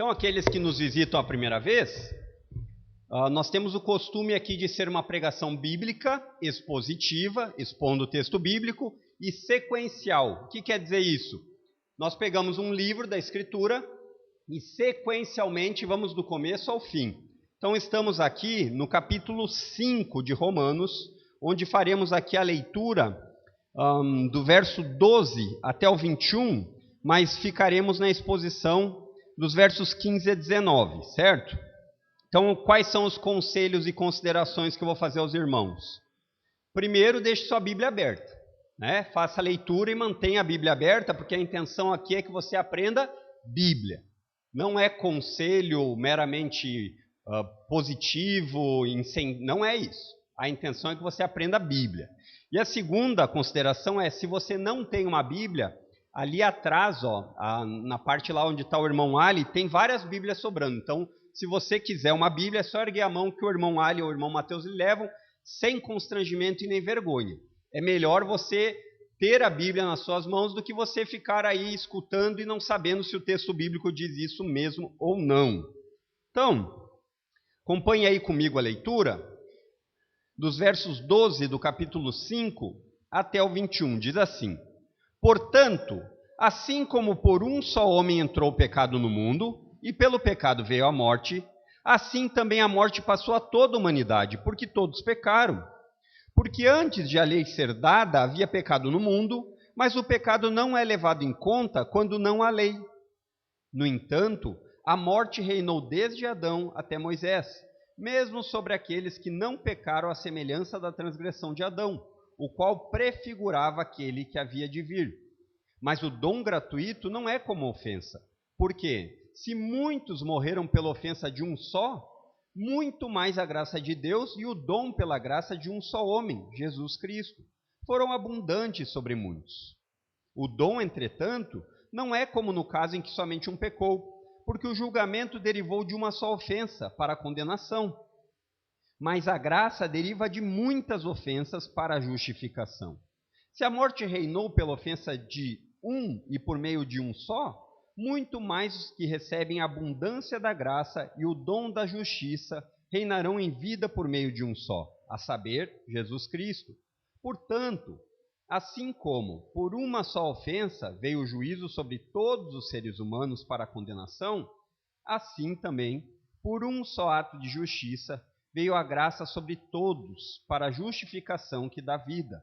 Então, aqueles que nos visitam a primeira vez, nós temos o costume aqui de ser uma pregação bíblica, expositiva, expondo o texto bíblico, e sequencial. O que quer dizer isso? Nós pegamos um livro da Escritura e sequencialmente vamos do começo ao fim. Então, estamos aqui no capítulo 5 de Romanos, onde faremos aqui a leitura do verso 12 até o 21, mas ficaremos na exposição dos versos 15 a 19, certo? Então, quais são os conselhos e considerações que eu vou fazer aos irmãos? Primeiro, deixe sua Bíblia aberta, né? Faça a leitura e mantenha a Bíblia aberta, porque a intenção aqui é que você aprenda Bíblia. Não é conselho meramente positivo, não é isso. A intenção é que você aprenda a Bíblia. E a segunda consideração é, se você não tem uma Bíblia, ali atrás, na parte lá onde está o irmão Ali, tem várias Bíblias sobrando. Então, se você quiser uma Bíblia, é só erguer a mão que o irmão Ali ou o irmão Mateus lhe levam, sem constrangimento e nem vergonha. É melhor você ter a Bíblia nas suas mãos do que você ficar aí escutando e não sabendo se o texto bíblico diz isso mesmo ou não. Então, acompanhe aí comigo a leitura dos versos 12 do capítulo 5 até o 21. Diz assim: Portanto, assim como por um só homem entrou o pecado no mundo, e pelo pecado veio a morte, assim também a morte passou a toda a humanidade, porque todos pecaram. Porque antes de a lei ser dada, havia pecado no mundo, mas o pecado não é levado em conta quando não há lei. No entanto, a morte reinou desde Adão até Moisés, mesmo sobre aqueles que não pecaram à semelhança da transgressão de Adão, o qual prefigurava aquele que havia de vir. Mas o dom gratuito não é como ofensa. Por quê? Se muitos morreram pela ofensa de um só, muito mais a graça de Deus e o dom pela graça de um só homem, Jesus Cristo, foram abundantes sobre muitos. O dom, entretanto, não é como no caso em que somente um pecou, porque o julgamento derivou de uma só ofensa para a condenação. Mas a graça deriva de muitas ofensas para a justificação. Se a morte reinou pela ofensa de um e por meio de um só, muito mais os que recebem a abundância da graça e o dom da justiça reinarão em vida por meio de um só, a saber, Jesus Cristo. Portanto, assim como por uma só ofensa veio o juízo sobre todos os seres humanos para a condenação, assim também, por um só ato de justiça, veio a graça sobre todos para a justificação que dá vida.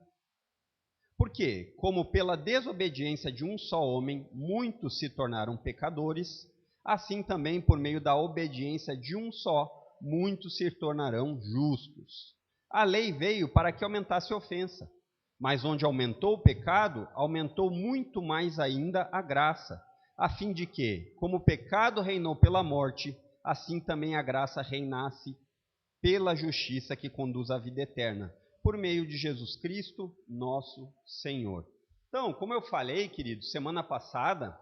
Porque, como pela desobediência de um só homem, muitos se tornaram pecadores, assim também por meio da obediência de um só, muitos se tornarão justos. A lei veio para que aumentasse a ofensa, mas onde aumentou o pecado, aumentou muito mais ainda a graça, a fim de que, como o pecado reinou pela morte, assim também a graça reinasse pela justiça que conduz à vida eterna, por meio de Jesus Cristo, nosso Senhor. Então, como eu falei, queridos, semana passada,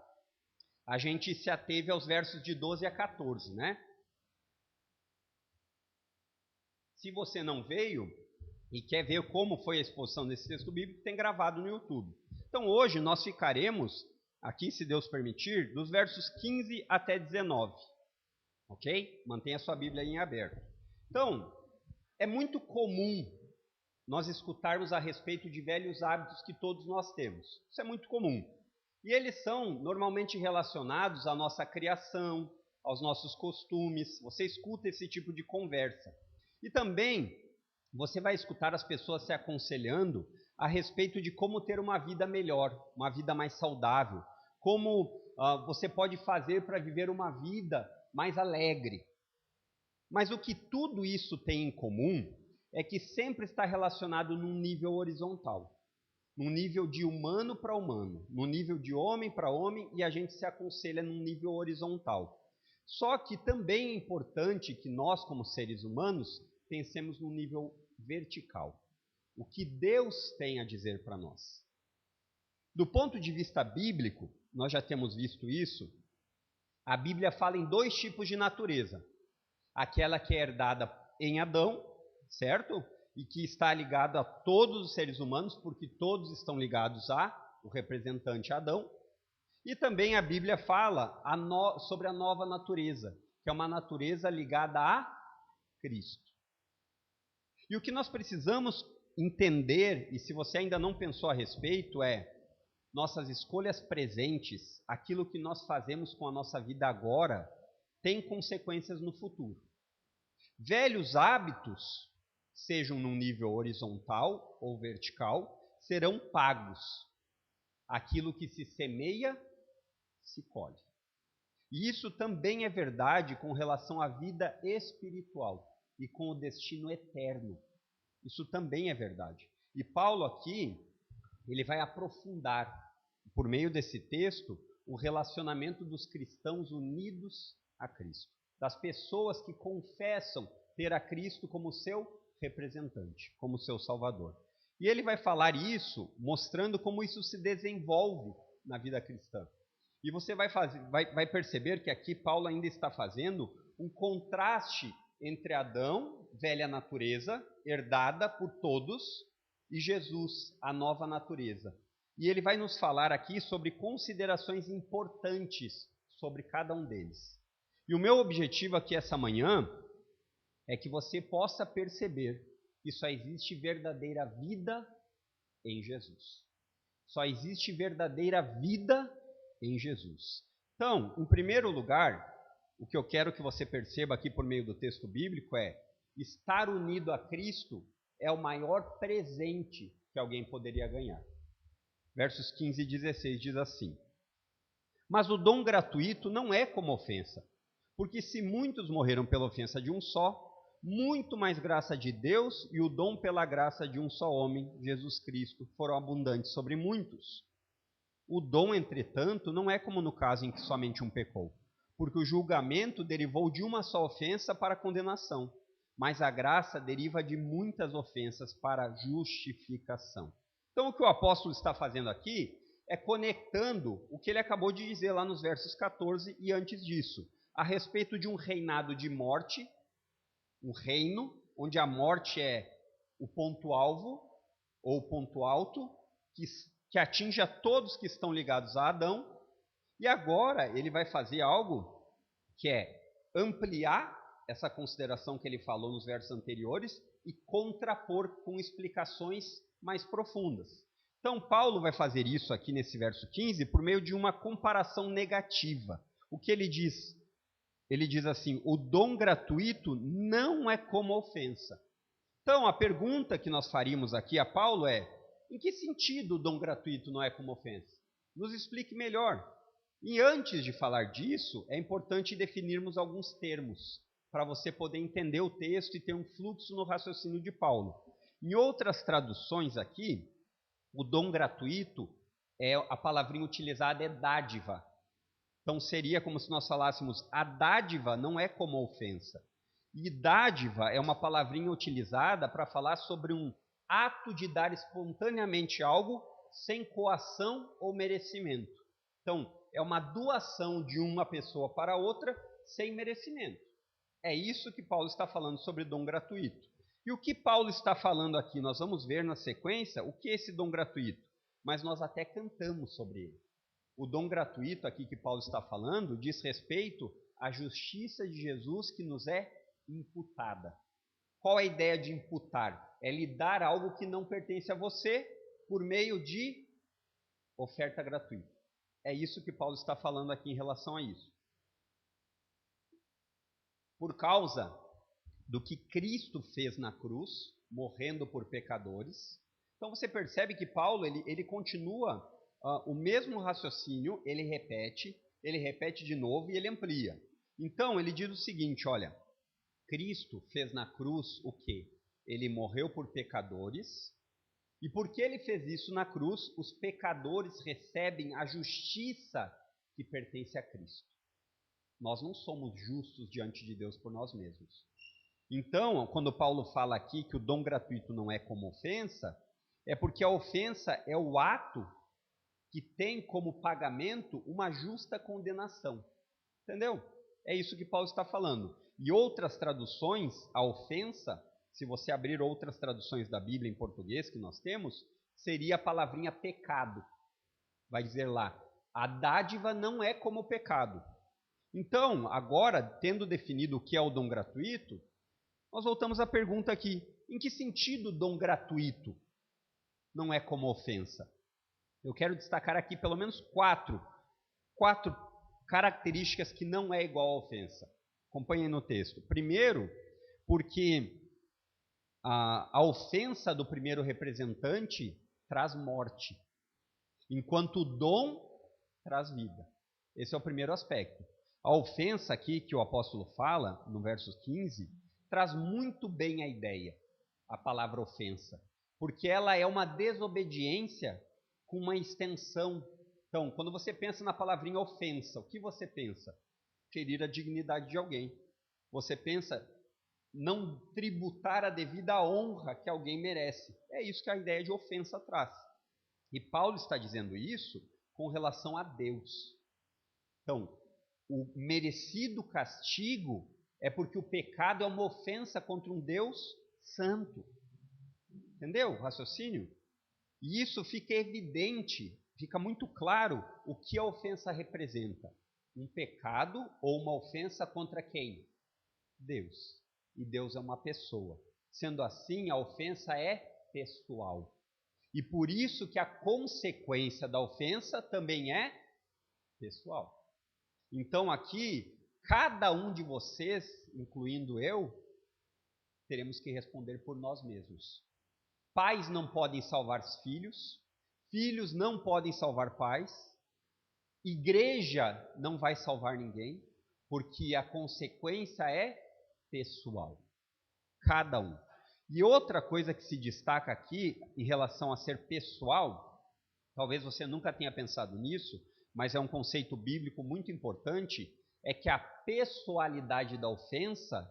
a gente se ateve aos versos de 12 a 14, né? Se você não veio e quer ver como foi a exposição desse texto bíblico, tem gravado no YouTube. Então, hoje nós ficaremos, aqui, se Deus permitir, dos versos 15 até 19, ok? Mantenha a sua Bíblia aí em aberto. Então, é muito comum nós escutarmos a respeito de velhos hábitos que todos nós temos. Isso é muito comum. E eles são normalmente relacionados à nossa criação, aos nossos costumes. Você escuta esse tipo de conversa. E também você vai escutar as pessoas se aconselhando a respeito de como ter uma vida melhor, uma vida mais saudável, como você pode fazer para viver uma vida mais alegre. Mas o que tudo isso tem em comum é que sempre está relacionado num nível horizontal, num nível de humano para humano, num nível de homem para homem, e a gente se aconselha num nível horizontal. Só que também é importante que nós, como seres humanos, pensemos num nível vertical. O que Deus tem a dizer para nós. Do ponto de vista bíblico, nós já temos visto isso, a Bíblia fala em dois tipos de natureza. Aquela que é herdada em Adão, certo? E que está ligada a todos os seres humanos, porque todos estão ligados a o representante Adão. E também a Bíblia fala sobre a nova natureza, que é uma natureza ligada a Cristo. E o que nós precisamos entender, e se você ainda não pensou a respeito, é nossas escolhas presentes, aquilo que nós fazemos com a nossa vida agora, tem consequências no futuro. Velhos hábitos, sejam num nível horizontal ou vertical, serão pagos. Aquilo que se semeia, se colhe. E isso também é verdade com relação à vida espiritual e com o destino eterno. Isso também é verdade. E Paulo aqui, ele vai aprofundar, por meio desse texto, o relacionamento dos cristãos unidos a Cristo. Das pessoas que confessam ter a Cristo como seu representante, como seu Salvador. E ele vai falar isso, mostrando como isso se desenvolve na vida cristã. E você vai perceber que aqui Paulo ainda está fazendo um contraste entre Adão, velha natureza, herdada por todos, e Jesus, a nova natureza. E ele vai nos falar aqui sobre considerações importantes sobre cada um deles. E o meu objetivo aqui essa manhã é que você possa perceber que só existe verdadeira vida em Jesus. Só existe verdadeira vida em Jesus. Então, em primeiro lugar, o que eu quero que você perceba aqui por meio do texto bíblico é: estar unido a Cristo é o maior presente que alguém poderia ganhar. Versos 15 e 16 diz assim: mas o dom gratuito não é como ofensa, porque se muitos morreram pela ofensa de um só, muito mais graça de Deus e o dom pela graça de um só homem, Jesus Cristo, foram abundantes sobre muitos. O dom, entretanto, não é como no caso em que somente um pecou, porque o julgamento derivou de uma só ofensa para condenação, mas a graça deriva de muitas ofensas para justificação. Então, o que o apóstolo está fazendo aqui é conectando o que ele acabou de dizer lá nos versos 14 e antes disso, a respeito de um reinado de morte, um reino onde a morte é o ponto-alvo ou o ponto alto, que atinge a todos que estão ligados a Adão, e agora ele vai fazer algo que é ampliar essa consideração que ele falou nos versos anteriores e contrapor com explicações mais profundas. Então, Paulo vai fazer isso aqui nesse verso 15 por meio de uma comparação negativa. O que ele diz? Ele diz assim: o dom gratuito não é como ofensa. Então, a pergunta que nós faríamos aqui a Paulo é: em que sentido o dom gratuito não é como ofensa? Nos explique melhor. E antes de falar disso, é importante definirmos alguns termos, para você poder entender o texto e ter um fluxo no raciocínio de Paulo. Em outras traduções aqui, o dom gratuito, a palavrinha utilizada é dádiva. Então seria como se nós falássemos: a dádiva não é como ofensa. E dádiva é uma palavrinha utilizada para falar sobre um ato de dar espontaneamente algo sem coação ou merecimento. Então, é uma doação de uma pessoa para outra sem merecimento. É isso que Paulo está falando sobre dom gratuito. E o que Paulo está falando aqui? Nós vamos ver na sequência o que é esse dom gratuito. Mas nós até cantamos sobre ele. O dom gratuito aqui que Paulo está falando diz respeito à justiça de Jesus que nos é imputada. Qual a ideia de imputar? É lhe dar algo que não pertence a você por meio de oferta gratuita. É isso que Paulo está falando aqui em relação a isso. Por causa do que Cristo fez na cruz, morrendo por pecadores. Então você percebe que Paulo ele continua o mesmo raciocínio, ele repete de novo e ele amplia. Então ele diz o seguinte: olha, Cristo fez na cruz o quê? Ele morreu por pecadores, e porque ele fez isso na cruz, os pecadores recebem a justiça que pertence a Cristo. Nós não somos justos diante de Deus por nós mesmos. Então, quando Paulo fala aqui que o dom gratuito não é como ofensa, é porque a ofensa é o ato que tem como pagamento uma justa condenação. Entendeu? É isso que Paulo está falando. E outras traduções, a ofensa, se você abrir outras traduções da Bíblia em português que nós temos, seria a palavrinha pecado. Vai dizer lá: A dádiva não é como o pecado. Então, agora, tendo definido o que é o dom gratuito, nós voltamos à pergunta aqui. Em que sentido o dom gratuito não é como ofensa? Eu quero destacar aqui pelo menos quatro características que não é igual à ofensa. Acompanhem no texto. Primeiro, porque a ofensa do primeiro representante traz morte, enquanto o dom traz vida. Esse é o primeiro aspecto. A ofensa aqui que o apóstolo fala, no verso 15, traz muito bem a ideia, a palavra ofensa, porque ela é uma desobediência com uma extensão. Então, quando você pensa na palavrinha ofensa, o que você pensa? Ferir a dignidade de alguém. Você pensa não tributar a devida honra que alguém merece. É isso que a ideia de ofensa traz. E Paulo está dizendo isso com relação a Deus. Então, o merecido castigo é porque o pecado é uma ofensa contra um Deus santo. Entendeu o raciocínio? E isso fica evidente, fica muito claro o que a ofensa representa. Um pecado ou uma ofensa contra quem? Deus. E Deus é uma pessoa. Sendo assim, a ofensa é pessoal. E por isso que a consequência da ofensa também é pessoal. Então aqui, cada um de vocês, incluindo eu, teremos que responder por nós mesmos. Pais não podem salvar os filhos, filhos não podem salvar pais, igreja não vai salvar ninguém, porque a consequência é pessoal. Cada um. E outra coisa que se destaca aqui em relação a ser pessoal, talvez você nunca tenha pensado nisso, mas é um conceito bíblico muito importante, é que a pessoalidade da ofensa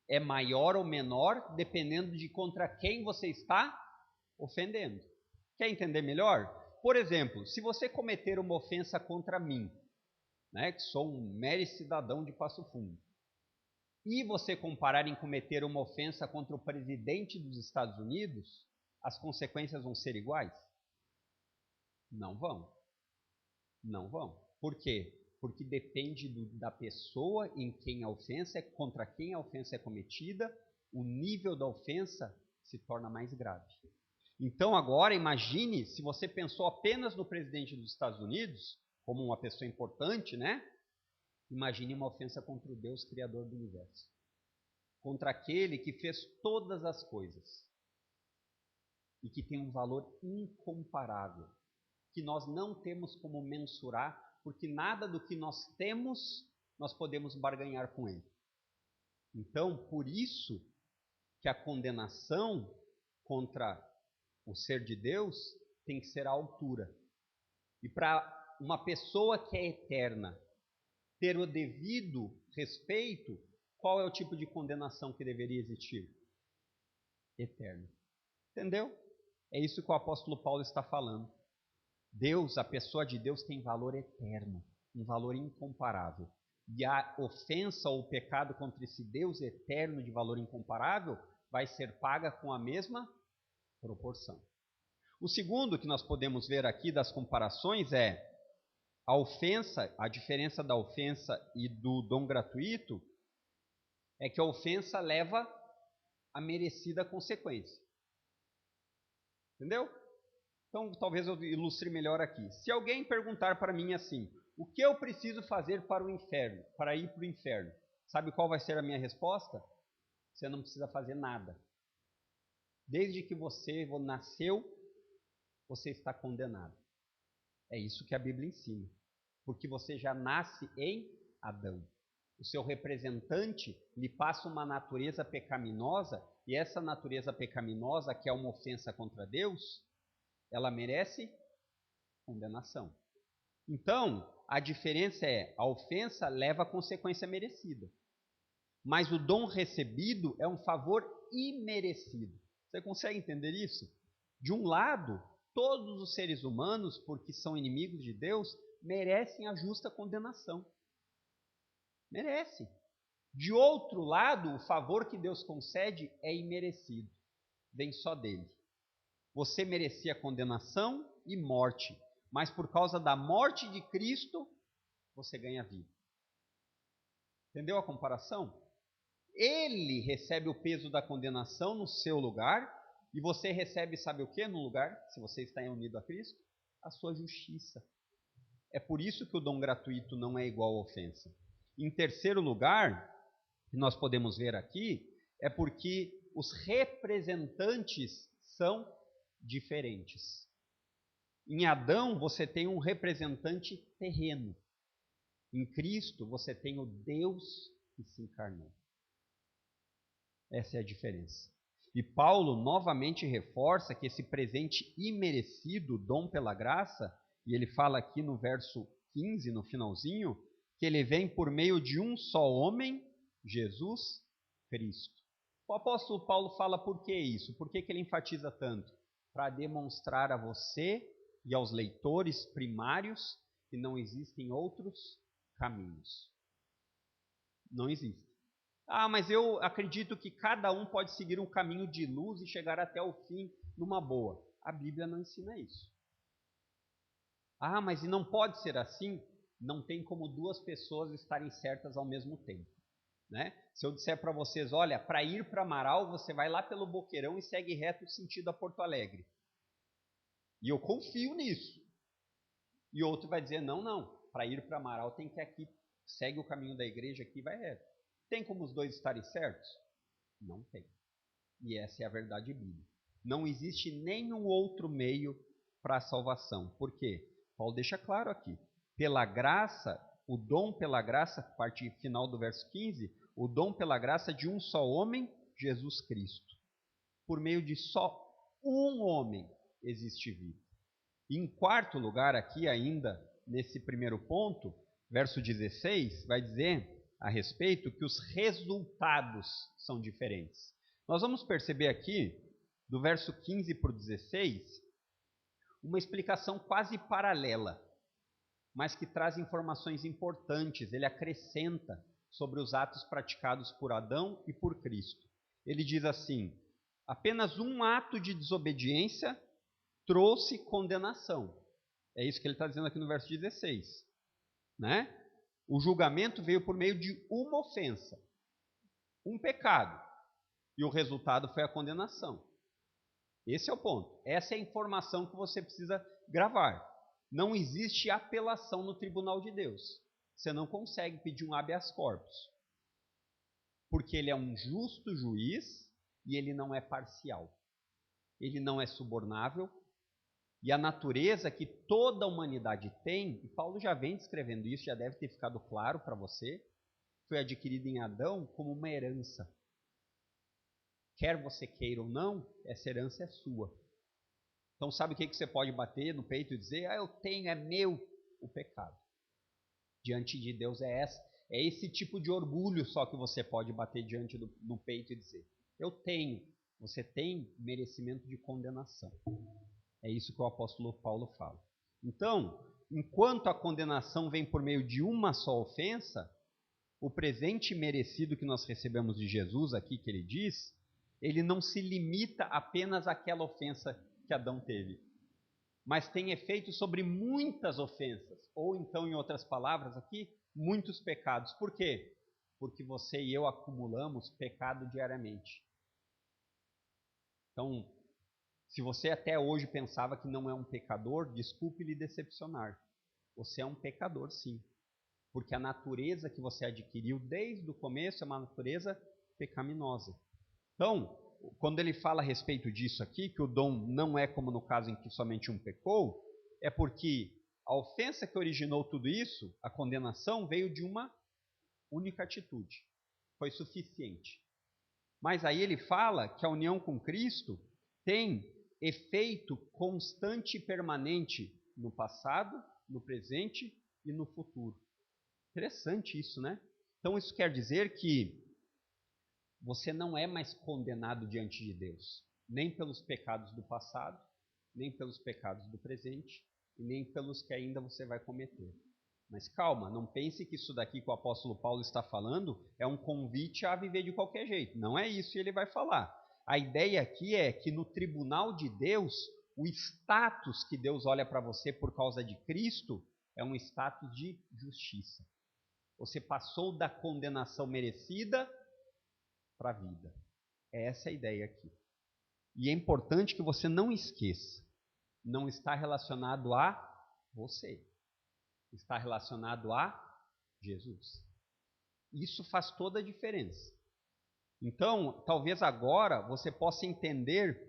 é maior ou menor dependendo de contra quem você está ofendendo. Quer entender melhor? Por exemplo, se você cometer uma ofensa contra mim, né, que sou um mero cidadão de Passo Fundo, e você comparar em cometer uma ofensa contra o presidente dos Estados Unidos, as consequências vão ser iguais? Não vão. Não vão. Por quê? Porque depende da pessoa em quem a ofensa contra quem a ofensa é cometida, o nível da ofensa se torna mais grave. Então agora imagine se você pensou apenas no presidente dos Estados Unidos, como uma pessoa importante, né? Imagine uma ofensa contra o Deus Criador do Universo. Contra aquele que fez todas as coisas e que tem um valor incomparável, que nós não temos como mensurar, porque nada do que nós temos, nós podemos barganhar com ele. Então, por isso que a condenação contra o ser de Deus tem que ser à altura. E para uma pessoa que é eterna ter o devido respeito, qual é o tipo de condenação que deveria existir? Eterno. Entendeu? É isso que o apóstolo Paulo está falando. Deus, a pessoa de Deus tem valor eterno, um valor incomparável. E a ofensa ou o pecado contra esse Deus eterno de valor incomparável vai ser paga com a mesma proporção. O segundo que nós podemos ver aqui das comparações é a ofensa, a diferença da ofensa e do dom gratuito é que a ofensa leva a merecida consequência. Entendeu? Então, talvez eu ilustre melhor aqui. Se alguém perguntar para mim assim, o que eu preciso fazer para o inferno, para ir para o inferno? Sabe qual vai ser a minha resposta? Você não precisa fazer nada. Desde que você nasceu, você está condenado. É isso que a Bíblia ensina. Porque você já nasce em Adão. O seu representante lhe passa uma natureza pecaminosa, e essa natureza pecaminosa, que é uma ofensa contra Deus, ela merece condenação. Então, a diferença é, a ofensa leva a consequência merecida. Mas o dom recebido é um favor imerecido. Você consegue entender isso? De um lado, todos os seres humanos, porque são inimigos de Deus, merecem a justa condenação. Merece. De outro lado, o favor que Deus concede é imerecido. Vem só dele. Você merecia condenação e morte, mas por causa da morte de Cristo, você ganha vida. Entendeu a comparação? Ele recebe o peso da condenação no seu lugar, e você recebe, sabe o que no lugar, se você está unido a Cristo? A sua justiça. É por isso que o dom gratuito não é igual à ofensa. Em terceiro lugar, que nós podemos ver aqui, é porque os representantes são diferentes. Em Adão, você tem um representante terreno. Em Cristo, você tem o Deus que se encarnou. Essa é a diferença. E Paulo novamente reforça que esse presente imerecido, dom pela graça, e ele fala aqui no verso 15, no finalzinho, que ele vem por meio de um só homem, Jesus Cristo. O apóstolo Paulo fala por que isso? Por que ele enfatiza tanto? Para demonstrar a você e aos leitores primários que não existem outros caminhos. Não existe. Ah, mas eu acredito que cada um pode seguir um caminho de luz e chegar até o fim numa boa. A Bíblia não ensina isso. Ah, mas e não pode ser assim? Não tem como duas pessoas estarem certas ao mesmo tempo. Né? Se eu disser para vocês, olha, para ir para Amaral, você vai lá pelo Boqueirão e segue reto sentido a Porto Alegre. E eu confio nisso. E outro vai dizer, não, para ir para Amaral tem que ir aqui, segue o caminho da igreja aqui e vai reto. Tem como os dois estarem certos? Não tem. E essa é a verdade bíblica. Não existe nenhum outro meio para a salvação. Por quê? Paulo deixa claro aqui. Pela graça, o dom pela graça, parte final do verso 15, o dom pela graça de um só homem, Jesus Cristo. Por meio de só um homem existe vida. E em quarto lugar, aqui ainda, nesse primeiro ponto, verso 16, vai dizer a respeito que os resultados são diferentes. Nós vamos perceber aqui, do verso 15 para o 16, uma explicação quase paralela, mas que traz informações importantes. Ele acrescenta sobre os atos praticados por Adão e por Cristo. Ele diz assim, apenas um ato de desobediência trouxe condenação. É isso que ele está dizendo aqui no verso 16. Né? O julgamento veio por meio de uma ofensa, um pecado, e o resultado foi a condenação. Esse é o ponto. Essa é a informação que você precisa gravar. Não existe apelação no tribunal de Deus. Você não consegue pedir um habeas corpus, porque ele é um justo juiz e ele não é parcial. Ele não é subornável. E a natureza que toda a humanidade tem, e Paulo já vem descrevendo isso, já deve ter ficado claro para você, foi adquirida em Adão como uma herança. Quer você queira ou não, essa herança é sua. Então sabe o que você pode bater no peito e dizer? Eu tenho, é meu. O pecado. Diante de Deus é esse tipo de orgulho só que você pode bater diante do peito e dizer. Eu tenho. Você tem merecimento de condenação. É isso que o apóstolo Paulo fala. Então, enquanto a condenação vem por meio de uma só ofensa, o presente merecido que nós recebemos de Jesus aqui, que ele diz, ele não se limita apenas àquela ofensa que Adão teve, mas tem efeito sobre muitas ofensas, ou então, em outras palavras aqui, muitos pecados. Por quê? Porque você e eu acumulamos pecado diariamente. Então, se você até hoje pensava que não é um pecador, desculpe lhe decepcionar. Você é um pecador, sim. Porque a natureza que você adquiriu desde o começo é uma natureza pecaminosa. Então, quando ele fala a respeito disso aqui, que o dom não é como no caso em que somente um pecou, é porque a ofensa que originou tudo isso, a condenação, veio de uma única atitude. Foi suficiente. Mas aí ele fala que a união com Cristo tem efeito constante e permanente no passado, no presente e no futuro. Interessante isso, né? Então isso quer dizer que você não é mais condenado diante de Deus, nem pelos pecados do passado, nem pelos pecados do presente, e nem pelos que ainda você vai cometer. Mas calma, não pense que isso daqui que o apóstolo Paulo está falando é um convite a viver de qualquer jeito. Não é isso que ele vai falar. A ideia aqui é que no tribunal de Deus, o status que Deus olha para você por causa de Cristo é um status de justiça. Você passou da condenação merecida para a vida. Essa é a ideia aqui. E é importante que você não esqueça. Não está relacionado a você. Está relacionado a Jesus. Isso faz toda a diferença. Então, talvez agora você possa entender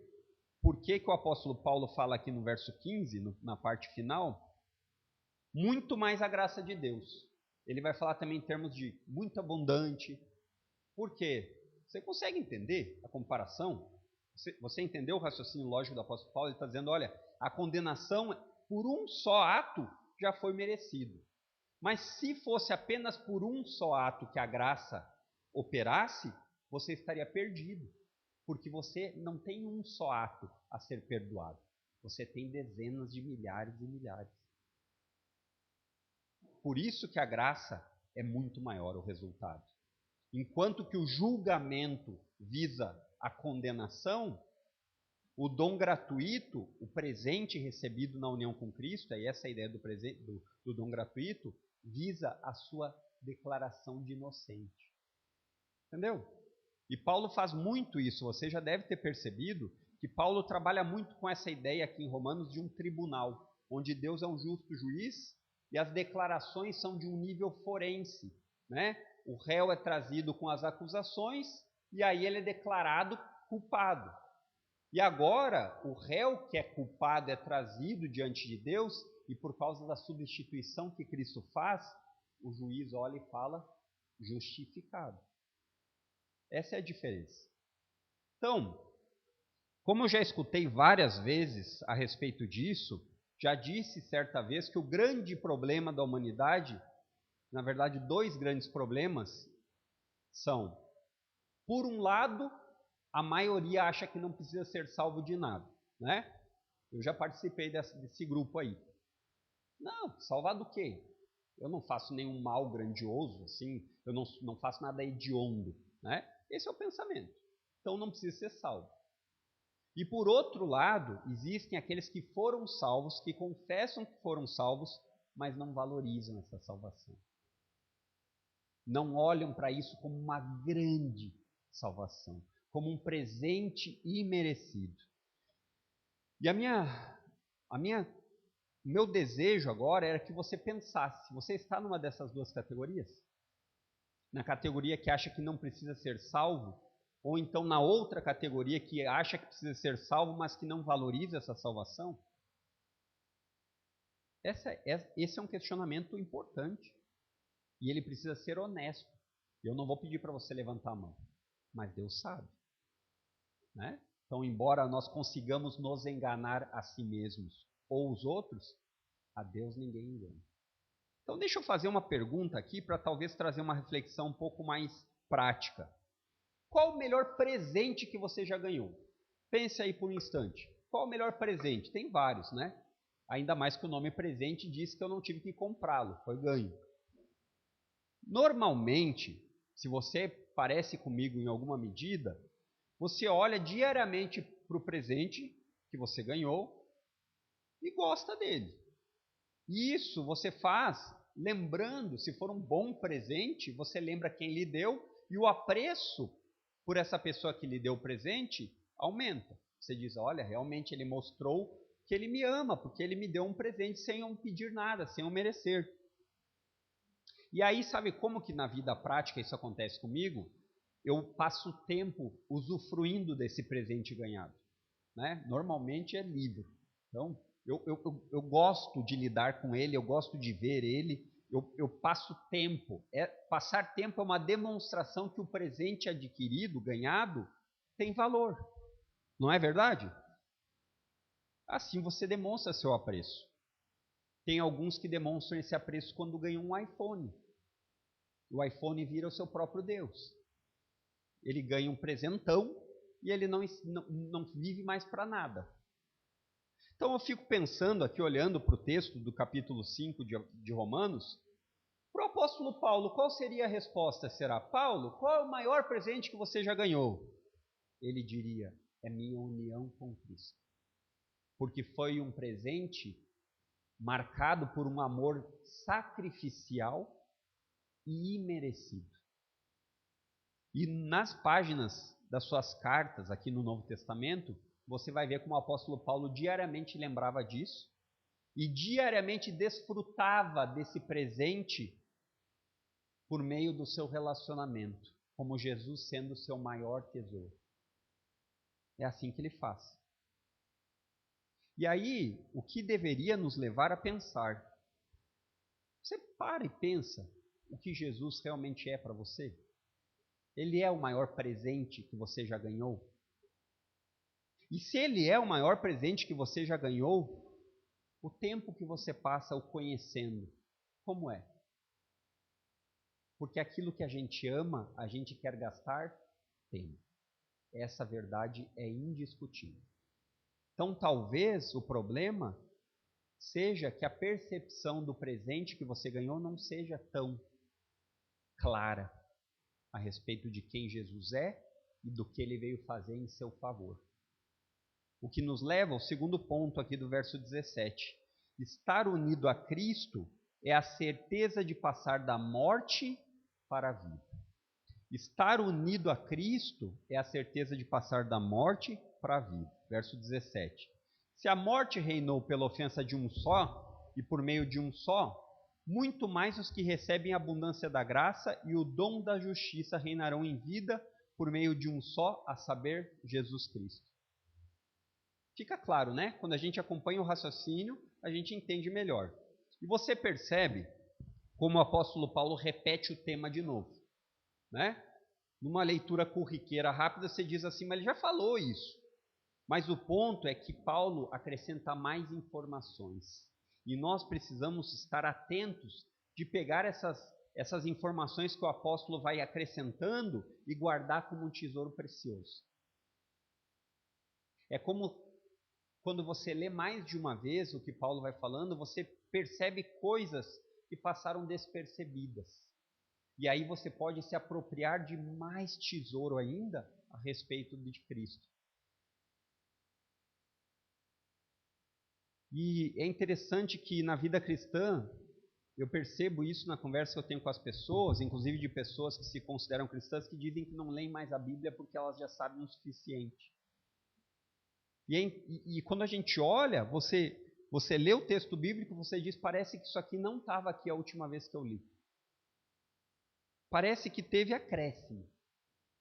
por que o apóstolo Paulo fala aqui no verso 15, na parte final, muito mais a graça de Deus. Ele vai falar também em termos de muito abundante. Por quê? Você consegue entender a comparação? Você entendeu o raciocínio lógico do apóstolo Paulo? Ele está dizendo, olha, a condenação por um só ato já foi merecido. Mas se fosse apenas por um só ato que a graça operasse, você estaria perdido. Porque você não tem um só ato a ser perdoado. Você tem dezenas de milhares e milhares. Por isso que a graça é muito maior o resultado. Enquanto que o julgamento visa a condenação, o dom gratuito, o presente recebido na união com Cristo, e essa é a ideia do dom gratuito, visa a sua declaração de inocente. Entendeu? E Paulo faz muito isso. Você já deve ter percebido que Paulo trabalha muito com essa ideia aqui em Romanos de um tribunal, onde Deus é um justo juiz e as declarações são de um nível forense, né? O réu é trazido com as acusações e aí ele é declarado culpado. E agora o réu que é culpado é trazido diante de Deus e por causa da substituição que Cristo faz, o juiz olha e fala justificado. Essa é a diferença. Então, como eu já escutei várias vezes a respeito disso, já disse certa vez que o grande problema da humanidade, na verdade, dois grandes problemas são, por um lado, a maioria acha que não precisa ser salvo de nada, né? Eu já participei desse grupo aí. Não, salvar do quê? Eu não faço nenhum mal grandioso, assim, eu não faço nada hediondo, né? Esse é o pensamento. Então não precisa ser salvo. E por outro lado, existem aqueles que foram salvos, que confessam que foram salvos, mas não valorizam essa salvação. Não olham para isso como uma grande salvação, como um presente imerecido. E o meu desejo agora era que você pensasse, você está numa dessas duas categorias? Na categoria que acha que não precisa ser salvo, ou então na outra categoria que acha que precisa ser salvo, mas que não valoriza essa salvação? Esse é um questionamento importante. E ele precisa ser honesto. Eu não vou pedir para você levantar a mão, mas Deus sabe. Né? Então, embora nós consigamos nos enganar a si mesmos ou os outros, a Deus ninguém engana. Então, deixa eu fazer uma pergunta aqui para talvez trazer uma reflexão um pouco mais prática. Qual o melhor presente que você já ganhou? Pense aí por um instante. Qual o melhor presente? Tem vários, né? Ainda mais que o nome presente diz que eu não tive que comprá-lo, foi ganho. Normalmente, se você parece comigo em alguma medida, você olha diariamente para o presente que você ganhou e gosta dele. E isso você faz lembrando, se for um bom presente, você lembra quem lhe deu e o apreço por essa pessoa que lhe deu o presente aumenta. Você diz, olha, realmente ele mostrou que ele me ama, porque ele me deu um presente sem eu pedir nada, sem eu merecer. E aí, sabe como que na vida prática isso acontece comigo? Eu passo tempo usufruindo desse presente ganhado. Né? Normalmente é livre. Então, eu gosto de lidar com ele, eu gosto de ver ele, eu passo tempo. Passar tempo é uma demonstração que o presente adquirido, ganhado, tem valor. Não é verdade? Assim você demonstra seu apreço. Tem alguns que demonstram esse apreço quando ganham um iPhone. O iPhone vira o seu próprio Deus. Ele ganha um presentão e ele não vive mais para nada. Então eu fico pensando aqui, olhando para o texto do capítulo 5 de Romanos, para o apóstolo Paulo, qual seria a resposta? Será, Paulo, qual é o maior presente que você já ganhou? Ele diria, é minha união com Cristo. porque foi um presente marcado por um amor sacrificial e imerecido. E nas páginas das suas cartas aqui no Novo Testamento, você vai ver como o apóstolo Paulo diariamente lembrava disso e diariamente desfrutava desse presente por meio do seu relacionamento, como Jesus sendo o seu maior tesouro. É assim que ele faz. E aí, o que deveria nos levar a pensar? Você para e pensa o que Jesus realmente é para você? Ele é o maior presente que você já ganhou? E se ele é o maior presente que você já ganhou, o tempo que você passa o conhecendo, como é? Porque aquilo que a gente ama, a gente quer gastar tempo. Essa verdade é indiscutível. Então, talvez o problema seja que a percepção do presente que você ganhou não seja tão clara a respeito de quem Jesus é e do que ele veio fazer em seu favor. O que nos leva ao segundo ponto aqui do verso 17. Estar unido a Cristo é a certeza de passar da morte para a vida. Estar unido a Cristo é a certeza de passar da morte para a vida. Verso 17. Se a morte reinou pela ofensa de um só, e por meio de um só, muito mais os que recebem a abundância da graça e o dom da justiça reinarão em vida por meio de um só, a saber, Jesus Cristo. Fica claro, né? Quando a gente acompanha o raciocínio, a gente entende melhor. E você percebe como o apóstolo Paulo repete o tema de novo, né? Numa leitura corriqueira rápida, você diz assim, mas ele já falou isso. Mas o ponto é que Paulo acrescenta mais informações. E nós precisamos estar atentos de pegar essas informações que o apóstolo vai acrescentando e guardar como um tesouro precioso. É como quando você lê mais de uma vez o que Paulo vai falando, você percebe coisas que passaram despercebidas. E aí você pode se apropriar de mais tesouro ainda a respeito de Cristo. E é interessante que na vida cristã, eu percebo isso na conversa que eu tenho com as pessoas, inclusive de pessoas que se consideram cristãs, que dizem que não leem mais a Bíblia porque elas já sabem o suficiente. E quando a gente olha, você lê o texto bíblico, você diz, parece que isso aqui não estava aqui a última vez que eu li. Parece que teve acréscimo.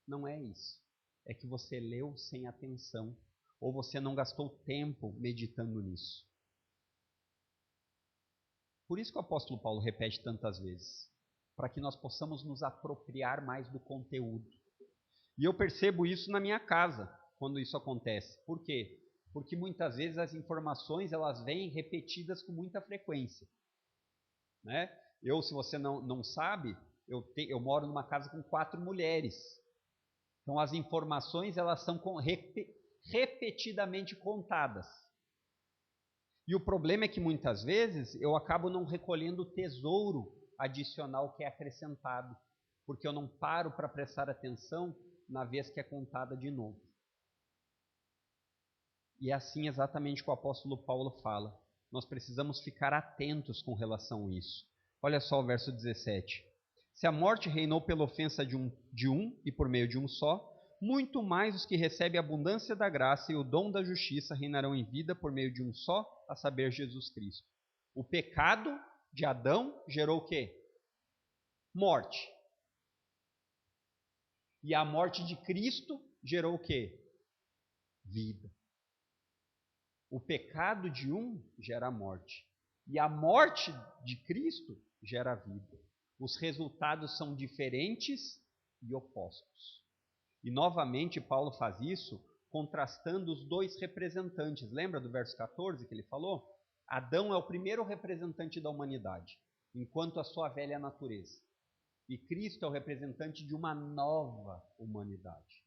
Não é isso. É que você leu sem atenção, ou você não gastou tempo meditando nisso. Por isso que o apóstolo Paulo repete tantas vezes, para que nós possamos nos apropriar mais do conteúdo. E eu percebo isso na minha casa, quando isso acontece. Por quê? Porque muitas vezes as informações elas vêm repetidas com muita frequência. Né? Se você não sabe, eu moro numa casa com 4 mulheres. Então as informações elas são repetidamente contadas. E o problema é que muitas vezes eu acabo não recolhendo o tesouro adicional que é acrescentado, porque eu não paro para prestar atenção na vez que é contada de novo. E é assim exatamente que o apóstolo Paulo fala. Nós precisamos ficar atentos com relação a isso. Olha só o verso 17. Se a morte reinou pela ofensa de um e por meio de um só, muito mais os que recebem a abundância da graça e o dom da justiça reinarão em vida por meio de um só, a saber, Jesus Cristo. O pecado de Adão gerou o quê? Morte. E a morte de Cristo gerou o quê? Vida. O pecado de um gera morte. E a morte de Cristo gera vida. Os resultados são diferentes e opostos. E novamente Paulo faz isso contrastando os dois representantes. Lembra do verso 14 que ele falou? Adão é o primeiro representante da humanidade, enquanto a sua velha natureza. E Cristo é o representante de uma nova humanidade.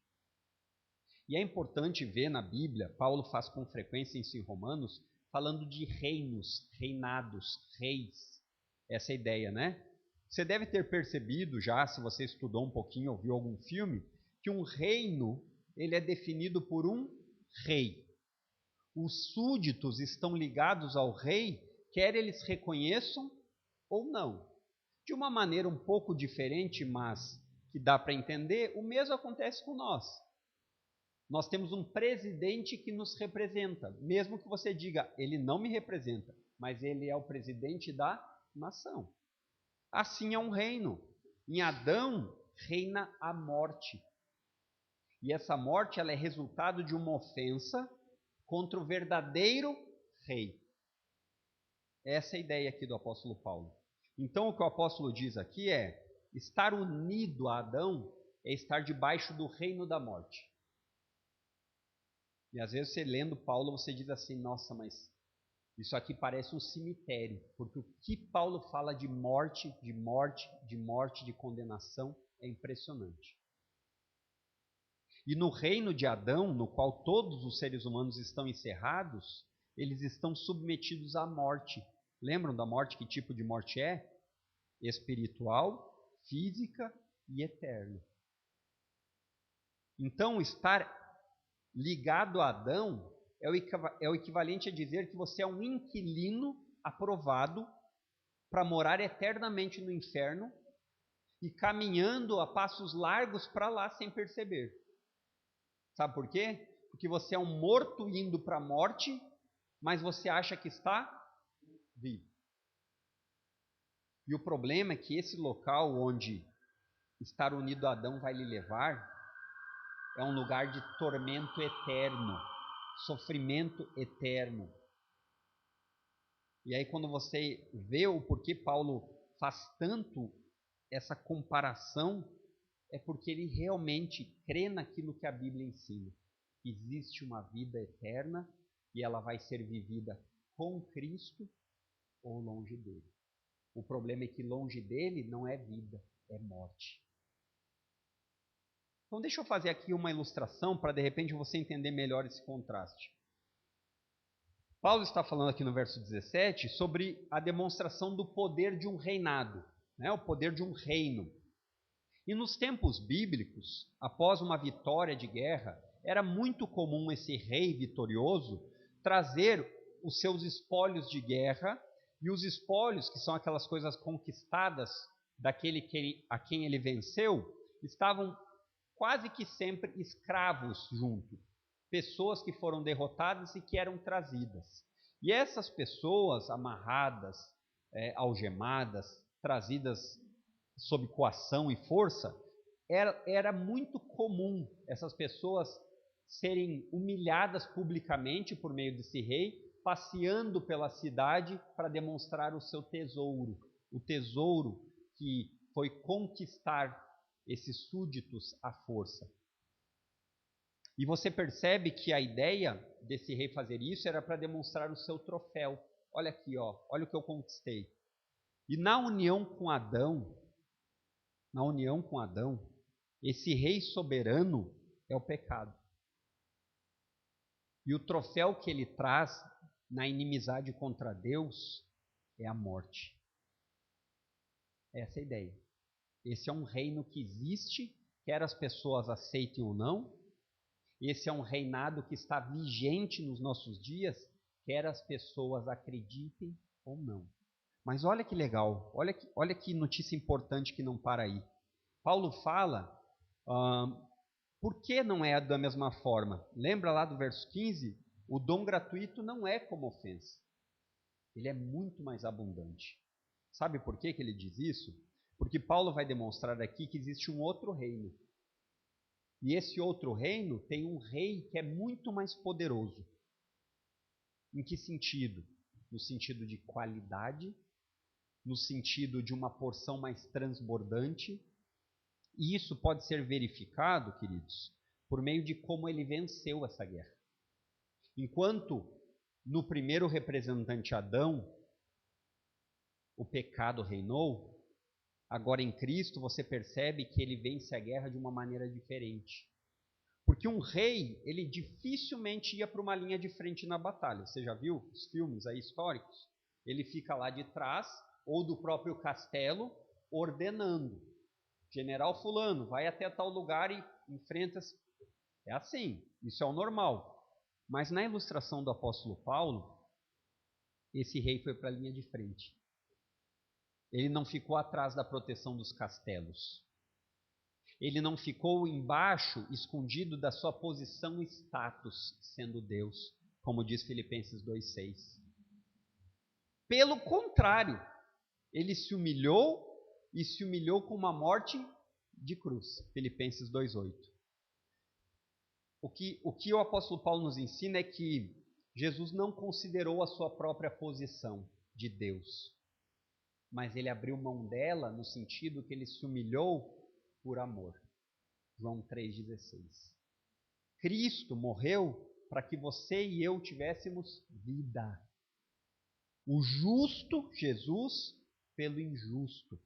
E é importante ver na Bíblia, Paulo faz com frequência isso em Romanos, falando de reinos, reinados, reis. Essa é a ideia, né? Você deve ter percebido já, se você estudou um pouquinho ou viu algum filme, que um reino ele é definido por um rei. Os súditos estão ligados ao rei, quer eles reconheçam ou não. De uma maneira um pouco diferente, mas que dá para entender, o mesmo acontece com nós. Nós temos um presidente que nos representa, mesmo que você diga, ele não me representa, mas ele é o presidente da nação. Assim é um reino. Em Adão reina a morte. E essa morte ela é resultado de uma ofensa contra o verdadeiro rei. Essa é a ideia aqui do apóstolo Paulo. Então o que o apóstolo diz aqui é, estar unido a Adão é estar debaixo do reino da morte. E às vezes você lendo Paulo, você diz assim, nossa, mas isso aqui parece um cemitério, porque o que Paulo fala de morte, de condenação, é impressionante. E no reino de Adão, no qual todos os seres humanos estão encerrados, eles estão submetidos à morte. Lembram da morte? Que tipo de morte é? Espiritual, física e eterna. Então, estar ligado a Adão é o equivalente a dizer que você é um inquilino aprovado para morar eternamente no inferno e caminhando a passos largos para lá sem perceber. Sabe por quê? Porque você é um morto indo para a morte, mas você acha que está vivo. E o problema é que esse local onde estar unido a Adão vai lhe levar é um lugar de tormento eterno, sofrimento eterno. E aí quando você vê o porquê Paulo faz tanto essa comparação, é porque ele realmente crê naquilo que a Bíblia ensina. Existe uma vida eterna e ela vai ser vivida com Cristo ou longe dele. O problema é que longe dele não é vida, é morte. Então deixa eu fazer aqui uma ilustração para de repente você entender melhor esse contraste. Paulo está falando aqui no verso 17 sobre a demonstração do poder de um reinado, né? O poder de um reino. E nos tempos bíblicos, após uma vitória de guerra, era muito comum esse rei vitorioso trazer os seus espólios de guerra, e os espólios, que são aquelas coisas conquistadas daquele a quem ele venceu, estavam quase que sempre escravos junto, pessoas que foram derrotadas e que eram trazidas. E essas pessoas amarradas, algemadas, trazidas sob coação e força, era muito comum essas pessoas serem humilhadas publicamente por meio desse rei, passeando pela cidade para demonstrar o seu tesouro, o tesouro que foi conquistar esses súditos à força. E você percebe que a ideia desse rei fazer isso era para demonstrar o seu troféu. Olha aqui, ó, olha o que eu conquistei. E na união com Adão, esse rei soberano é o pecado. E o troféu que ele traz na inimizade contra Deus é a morte. Essa é a ideia. Esse é um reino que existe, quer as pessoas aceitem ou não. Esse é um reinado que está vigente nos nossos dias, quer as pessoas acreditem ou não. Mas olha que legal, olha que notícia importante que não para aí. Paulo fala, por que não é da mesma forma? Lembra lá do verso 15? O dom gratuito não é como ofensa. Ele é muito mais abundante. Sabe por que ele diz isso? Porque Paulo vai demonstrar aqui que existe um outro reino. E esse outro reino tem um rei que é muito mais poderoso. Em que sentido? No sentido de qualidade, no sentido de uma porção mais transbordante. E isso pode ser verificado, queridos, por meio de como ele venceu essa guerra. Enquanto no primeiro representante Adão, o pecado reinou, agora em Cristo você percebe que ele vence a guerra de uma maneira diferente. Porque um rei, ele dificilmente ia para uma linha de frente na batalha. Você já viu os filmes aí históricos? Ele fica lá de trás, ou do próprio castelo, ordenando. General fulano, vai até tal lugar e enfrenta. É assim, isso é o normal. Mas na ilustração do apóstolo Paulo, esse rei foi para a linha de frente. Ele não ficou atrás da proteção dos castelos. Ele não ficou embaixo, escondido da sua posição e status, sendo Deus, como diz Filipenses 2,6. Pelo contrário, ele se humilhou e se humilhou com uma morte de cruz. Filipenses 2,8. O que o apóstolo Paulo nos ensina é que Jesus não considerou a sua própria posição de Deus, mas ele abriu mão dela no sentido que ele se humilhou por amor. João 3,16. Cristo morreu para que você e eu tivéssemos vida. O justo Jesus pelo injusto.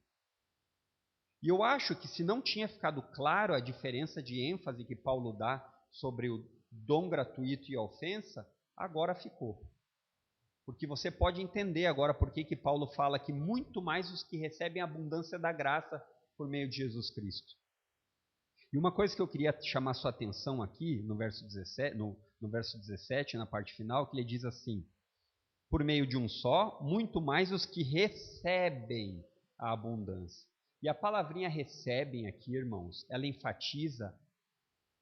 E eu acho que se não tinha ficado claro a diferença de ênfase que Paulo dá sobre o dom gratuito e a ofensa, agora ficou. Porque você pode entender agora por que Paulo fala que muito mais os que recebem a abundância da graça por meio de Jesus Cristo. E uma coisa que eu queria chamar sua atenção aqui, no verso 17, na parte final, que ele diz assim: por meio de um só, muito mais os que recebem a abundância. E a palavrinha recebem aqui, irmãos, ela enfatiza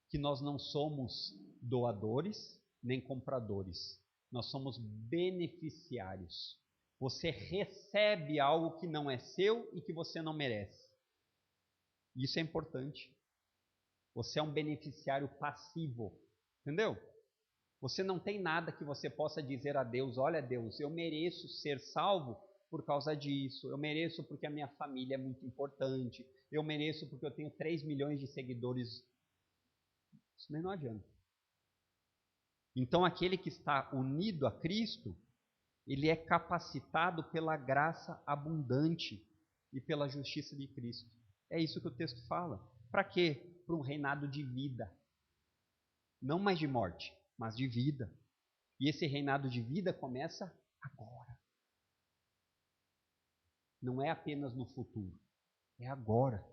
que nós não somos doadores nem compradores. Nós somos beneficiários. Você recebe algo que não é seu e que você não merece. Isso é importante. Você é um beneficiário passivo. Entendeu? Você não tem nada que você possa dizer a Deus: olha, Deus, eu mereço ser salvo por causa disso. Eu mereço porque a minha família é muito importante. Eu mereço porque eu tenho 3 milhões de seguidores. Isso nem não adianta. Então, aquele que está unido a Cristo, ele é capacitado pela graça abundante e pela justiça de Cristo. É isso que o texto fala. Para quê? Para um reinado de vida. Não mais de morte, mas de vida. E esse reinado de vida começa agora. Não é apenas no futuro, é agora.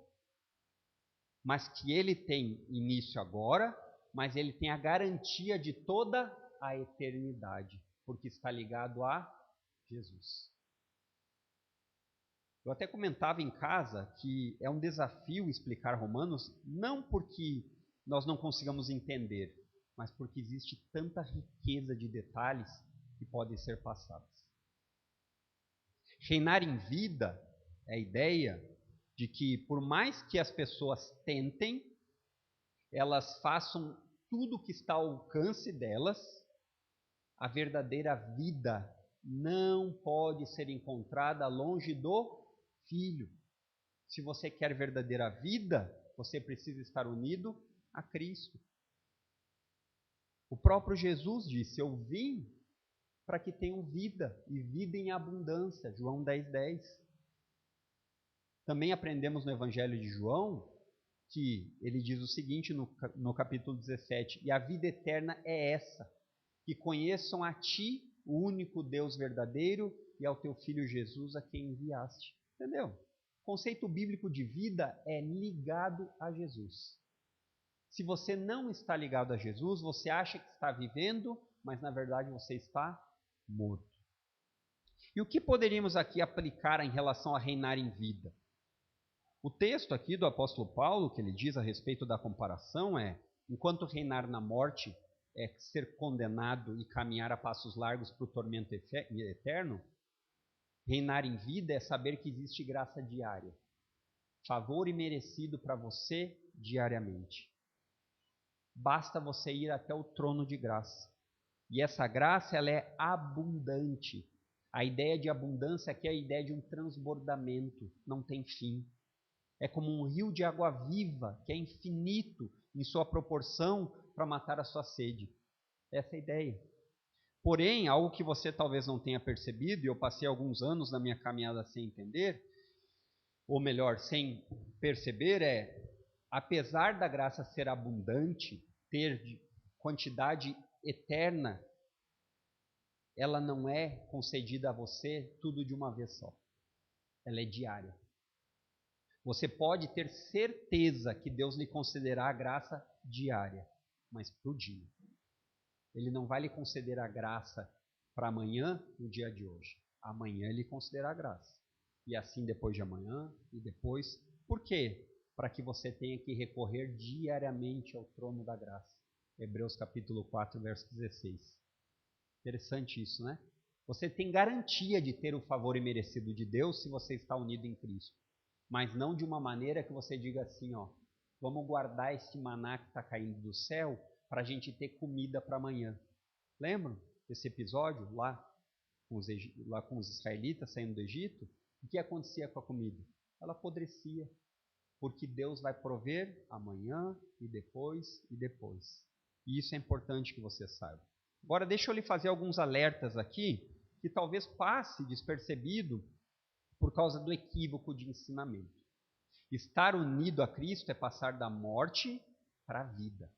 Mas que ele tem início agora, mas ele tem a garantia de toda a eternidade, porque está ligado a Jesus. Eu até comentava em casa que é um desafio explicar Romanos, não porque nós não consigamos entender, mas porque existe tanta riqueza de detalhes que podem ser passados. Reinar em vida é a ideia de que, por mais que as pessoas tentem, elas façam tudo o que está ao alcance delas, a verdadeira vida não pode ser encontrada longe do Filho. Se você quer verdadeira vida, você precisa estar unido a Cristo. O próprio Jesus disse: eu vim para que tenham vida, e vida em abundância. João 10,10. Também aprendemos no Evangelho de João que ele diz o seguinte no capítulo 17: e a vida eterna é essa, que conheçam a ti, o único Deus verdadeiro, e ao teu Filho Jesus, a quem enviaste. Entendeu? O conceito bíblico de vida é ligado a Jesus. Se você não está ligado a Jesus, você acha que está vivendo, mas na verdade você está morto. E o que poderíamos aqui aplicar em relação a reinar em vida? O texto aqui do apóstolo Paulo, que ele diz a respeito da comparação é: enquanto reinar na morte é ser condenado e caminhar a passos largos para o tormento eterno, reinar em vida é saber que existe graça diária, favor imerecido para você diariamente. Basta você ir até o trono de graça. E essa graça, ela é abundante. A ideia de abundância aqui é a ideia de um transbordamento, não tem fim. É como um rio de água viva, que é infinito em sua proporção para matar a sua sede. Essa é a ideia. Porém, algo que você talvez não tenha percebido, e eu passei alguns anos na minha caminhada sem entender, ou melhor, sem perceber, apesar da graça ser abundante, ter quantidade eterna, ela não é concedida a você tudo de uma vez só. Ela é diária. Você pode ter certeza que Deus lhe concederá a graça diária, mas para o dia. Ele não vai lhe conceder a graça para amanhã, no dia de hoje. Amanhã ele concederá a graça. E assim depois de amanhã e depois. Por quê? Para que você tenha que recorrer diariamente ao trono da graça. Hebreus capítulo 4, verso 16. Interessante isso, né? Você tem garantia de ter o favor imerecido de Deus se você está unido em Cristo. Mas não de uma maneira que você diga assim, ó, vamos guardar esse maná que está caindo do céu para a gente ter comida para amanhã. Lembram desse episódio lá com os israelitas saindo do Egito? O que acontecia com a comida? Ela apodrecia, porque Deus vai prover amanhã e depois e depois. E isso é importante que você saiba. Agora deixa eu lhe fazer alguns alertas aqui, que talvez passe despercebido por causa do equívoco de ensinamento. Estar unido a Cristo é passar da morte para a vida.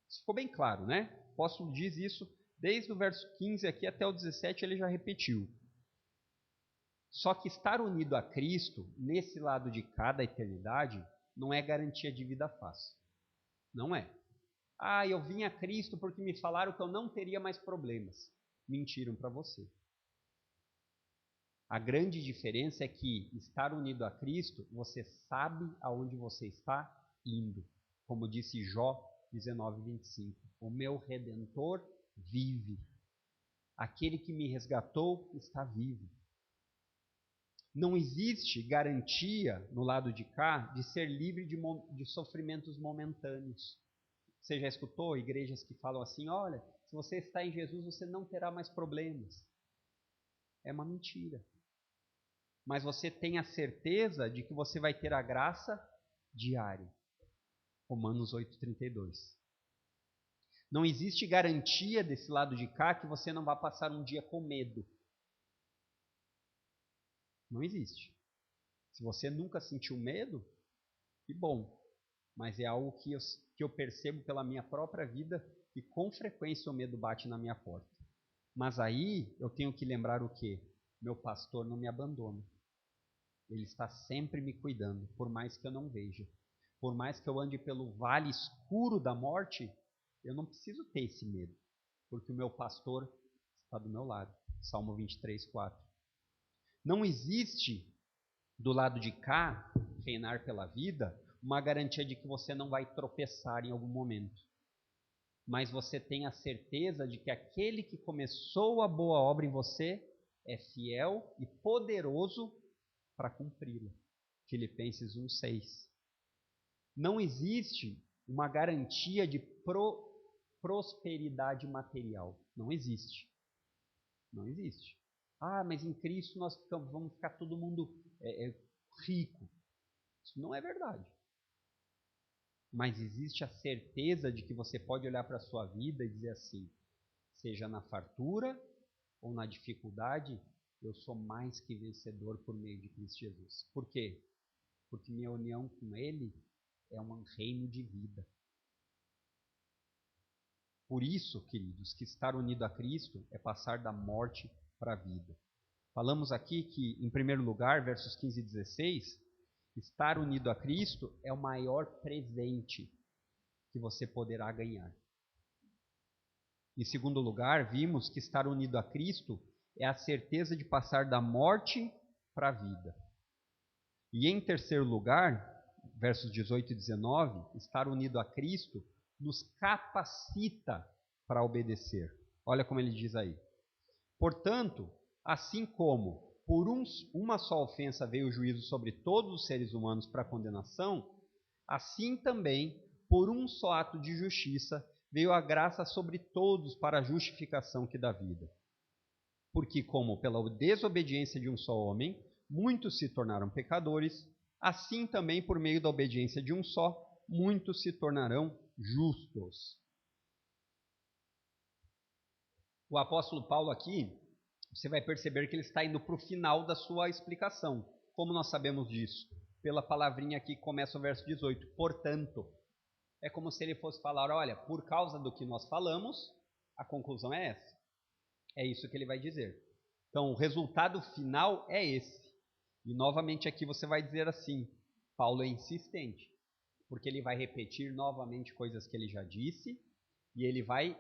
Isso ficou bem claro, né? O apóstolo diz isso desde o verso 15 aqui até o 17, ele já repetiu. Só que estar unido a Cristo, nesse lado de cá da eternidade, não é garantia de vida fácil. Não é. Ah, eu vim a Cristo porque me falaram que eu não teria mais problemas. Mentiram para você. A grande diferença é que estar unido a Cristo, você sabe aonde você está indo. Como disse Jó 19:25. O meu Redentor vive. Aquele que me resgatou está vivo. Não existe garantia no lado de cá de ser livre de sofrimentos momentâneos. Você já escutou igrejas que falam assim, olha, se você está em Jesus, você não terá mais problemas. É uma mentira. Mas você tem a certeza de que você vai ter a graça diária. Romanos 8:32. Não existe garantia desse lado de cá que você não vai passar um dia com medo. Não existe. Se você nunca sentiu medo, que bom. Mas é algo que eu percebo pela minha própria vida e com frequência o medo bate na minha porta. Mas aí eu tenho que lembrar o quê? Meu pastor não me abandona. Ele está sempre me cuidando, por mais que eu não veja. Por mais que eu ande pelo vale escuro da morte, eu não preciso ter esse medo, porque o meu pastor está do meu lado. Salmo 23:4. Não existe do lado de cá, reinar pela vida, uma garantia de que você não vai tropeçar em algum momento. Mas você tem a certeza de que aquele que começou a boa obra em você é fiel e poderoso para cumpri-la. Filipenses 1:6. Não existe uma garantia de prosperidade material. Não existe. Não existe. Ah, mas em Cristo nós vamos ficar todo mundo rico. Isso não é verdade. Mas existe a certeza de que você pode olhar para a sua vida e dizer assim, seja na fartura ou na dificuldade, eu sou mais que vencedor por meio de Cristo Jesus. Por quê? Porque minha união com Ele é um reino de vida. Por isso, queridos, que estar unido a Cristo é passar da morte para a vida. Falamos aqui que, em primeiro lugar, versos 15 e 16, estar unido a Cristo é o maior presente que você poderá ganhar. Em segundo lugar, vimos que estar unido a Cristo é a certeza de passar da morte para a vida. E em terceiro lugar, versos 18 e 19, estar unido a Cristo nos capacita para obedecer. Olha como ele diz aí. Portanto, assim como por uma só ofensa veio o juízo sobre todos os seres humanos para condenação, assim também, por um só ato de justiça, veio a graça sobre todos para a justificação que dá vida. Porque como pela desobediência de um só homem, muitos se tornaram pecadores, assim também por meio da obediência de um só, muitos se tornarão justos. O apóstolo Paulo aqui, você vai perceber que ele está indo para o final da sua explicação. Como nós sabemos disso? Pela palavrinha aqui que começa o verso 18. Portanto, é como se ele fosse falar, olha, por causa do que nós falamos, a conclusão é essa. É isso que ele vai dizer. Então, o resultado final é esse. E novamente aqui você vai dizer assim, Paulo é insistente, porque ele vai repetir novamente coisas que ele já disse, e ele vai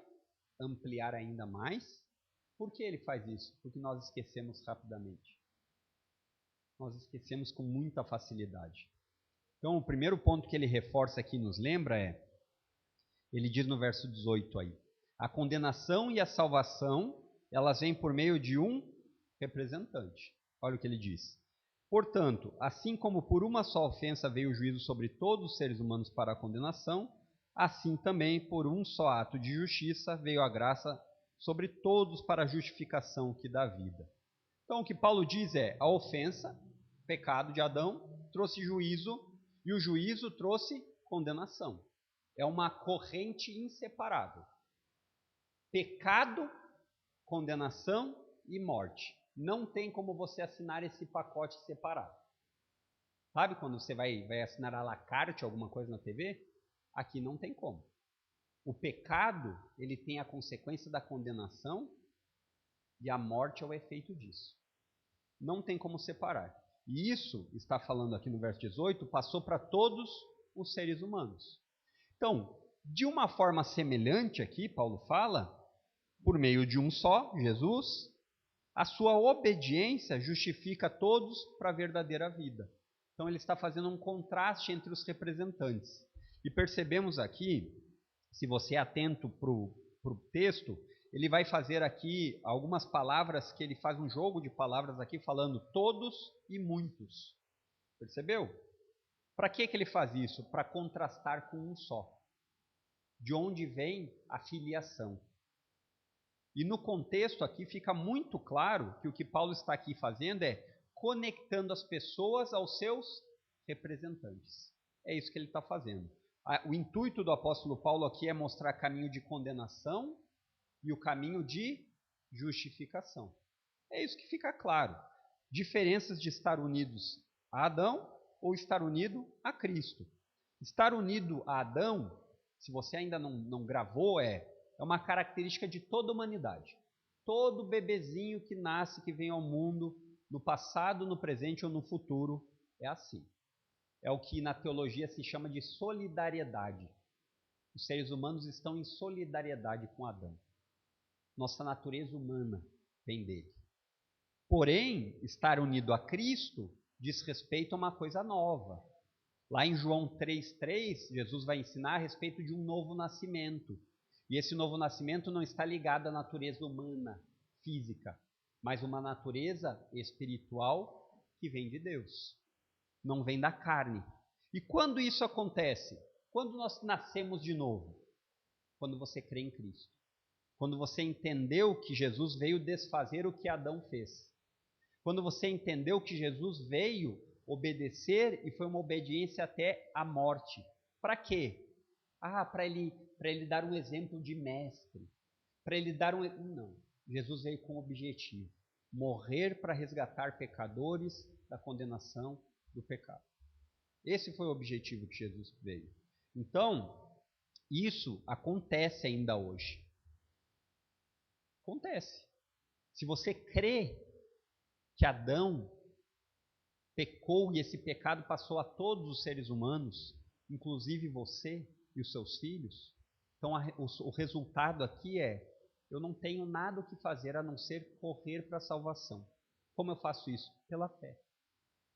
ampliar ainda mais. Por que ele faz isso? Porque nós esquecemos rapidamente. Nós esquecemos com muita facilidade. Então, o primeiro ponto que ele reforça aqui e nos lembra ele diz no verso 18 aí, a condenação e a salvação, elas vêm por meio de um representante. Olha o que ele diz. Portanto, assim como por uma só ofensa veio o juízo sobre todos os seres humanos para a condenação, assim também por um só ato de justiça veio a graça sobre todos para a justificação que dá vida. Então, o que Paulo diz a ofensa, pecado de Adão, trouxe juízo, e o juízo trouxe condenação. É uma corrente inseparável. Pecado, condenação e morte. Não tem como você assinar esse pacote separado. Sabe quando você vai assinar à la carte alguma coisa na TV? Aqui não tem como. O pecado, ele tem a consequência da condenação e a morte é o efeito disso. Não tem como separar. E isso, está falando aqui no verso 18, passou para todos os seres humanos. Então, de uma forma semelhante aqui, Paulo fala, por meio de um só, Jesus, a sua obediência justifica todos para a verdadeira vida. Então, ele está fazendo um contraste entre os representantes. E percebemos aqui, se você é atento para o texto, ele vai fazer aqui algumas palavras, que ele faz um jogo de palavras aqui, falando todos e muitos. Percebeu? Para que ele faz isso? Para contrastar com um só. De onde vem a filiação. E no contexto aqui fica muito claro que o que Paulo está aqui fazendo é conectando as pessoas aos seus representantes. É isso que ele está fazendo. O intuito do apóstolo Paulo aqui é mostrar caminho de condenação e o caminho de justificação. É isso que fica claro. Diferenças de estar unidos a Adão ou estar unido a Cristo. Estar unido a Adão, se você ainda não gravou, é uma característica de toda a humanidade. Todo bebezinho que nasce, que vem ao mundo, no passado, no presente ou no futuro, é assim. É o que na teologia se chama de solidariedade. Os seres humanos estão em solidariedade com Adão. Nossa natureza humana vem dele. Porém, estar unido a Cristo diz respeito a uma coisa nova. Lá em João 3,3, Jesus vai ensinar a respeito de um novo nascimento. E esse novo nascimento não está ligado à natureza humana, física, mas uma natureza espiritual que vem de Deus. Não vem da carne. E quando isso acontece? Quando nós nascemos de novo? Quando você crê em Cristo. Quando você entendeu que Jesus veio desfazer o que Adão fez. Quando você entendeu que Jesus veio obedecer e foi uma obediência até a morte. Para quê? Para ele dar um exemplo de mestre. Para ele dar Não. Jesus veio com um objetivo. Morrer para resgatar pecadores da condenação do pecado. Esse foi o objetivo que Jesus veio. Então, isso acontece ainda hoje. Acontece. Se você crê que Adão pecou e esse pecado passou a todos os seres humanos, inclusive você e os seus filhos, então o resultado aqui eu não tenho nada o que fazer a não ser correr para a salvação. Como eu faço isso? Pela fé.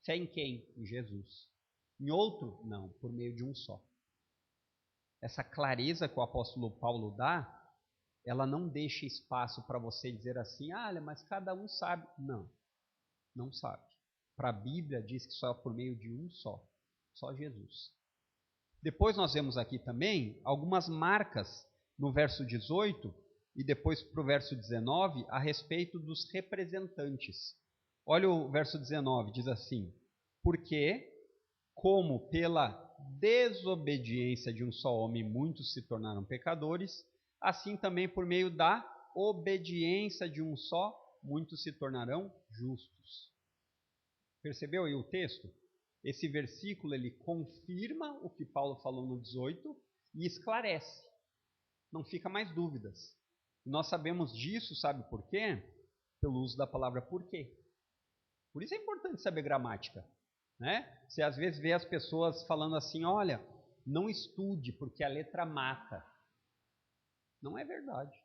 Fé em quem? Em Jesus. Em outro? Não, por meio de um só. Essa clareza que o apóstolo Paulo dá, ela não deixa espaço para você dizer assim, mas cada um sabe. Não, não sabe. Para a Bíblia diz que só é por meio de um só Jesus. Depois nós vemos aqui também algumas marcas no verso 18 e depois para o verso 19 a respeito dos representantes. Olha o verso 19, diz assim, porque como pela desobediência de um só homem muitos se tornaram pecadores, assim também por meio da obediência de um só muitos se tornarão justos. Percebeu aí o texto? Esse versículo ele confirma o que Paulo falou no 18 e esclarece. Não fica mais dúvidas. Nós sabemos disso, sabe por quê? Pelo uso da palavra porquê. Por isso é importante saber gramática. Né? Você às vezes vê as pessoas falando assim, olha, não estude porque a letra mata. Não é verdade.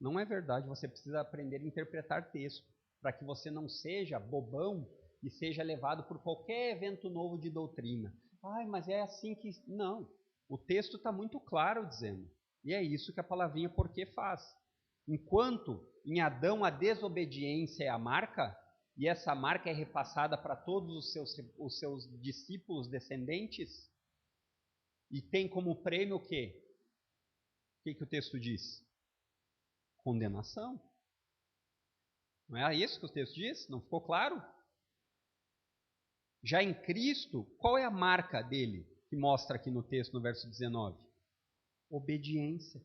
Não é verdade. Você precisa aprender a interpretar texto, para que você não seja bobão e seja levado por qualquer evento novo de doutrina. Ai, mas é assim que... Não. O texto está muito claro dizendo. E é isso que a palavrinha porque faz. Enquanto em Adão a desobediência é a marca, e essa marca é repassada para todos os seus discípulos descendentes, e tem como prêmio o quê? O que o texto diz? Condenação. Não é isso que o texto diz? Não ficou claro? Já em Cristo, qual é a marca dele que mostra aqui no texto, no verso 19? Obediência.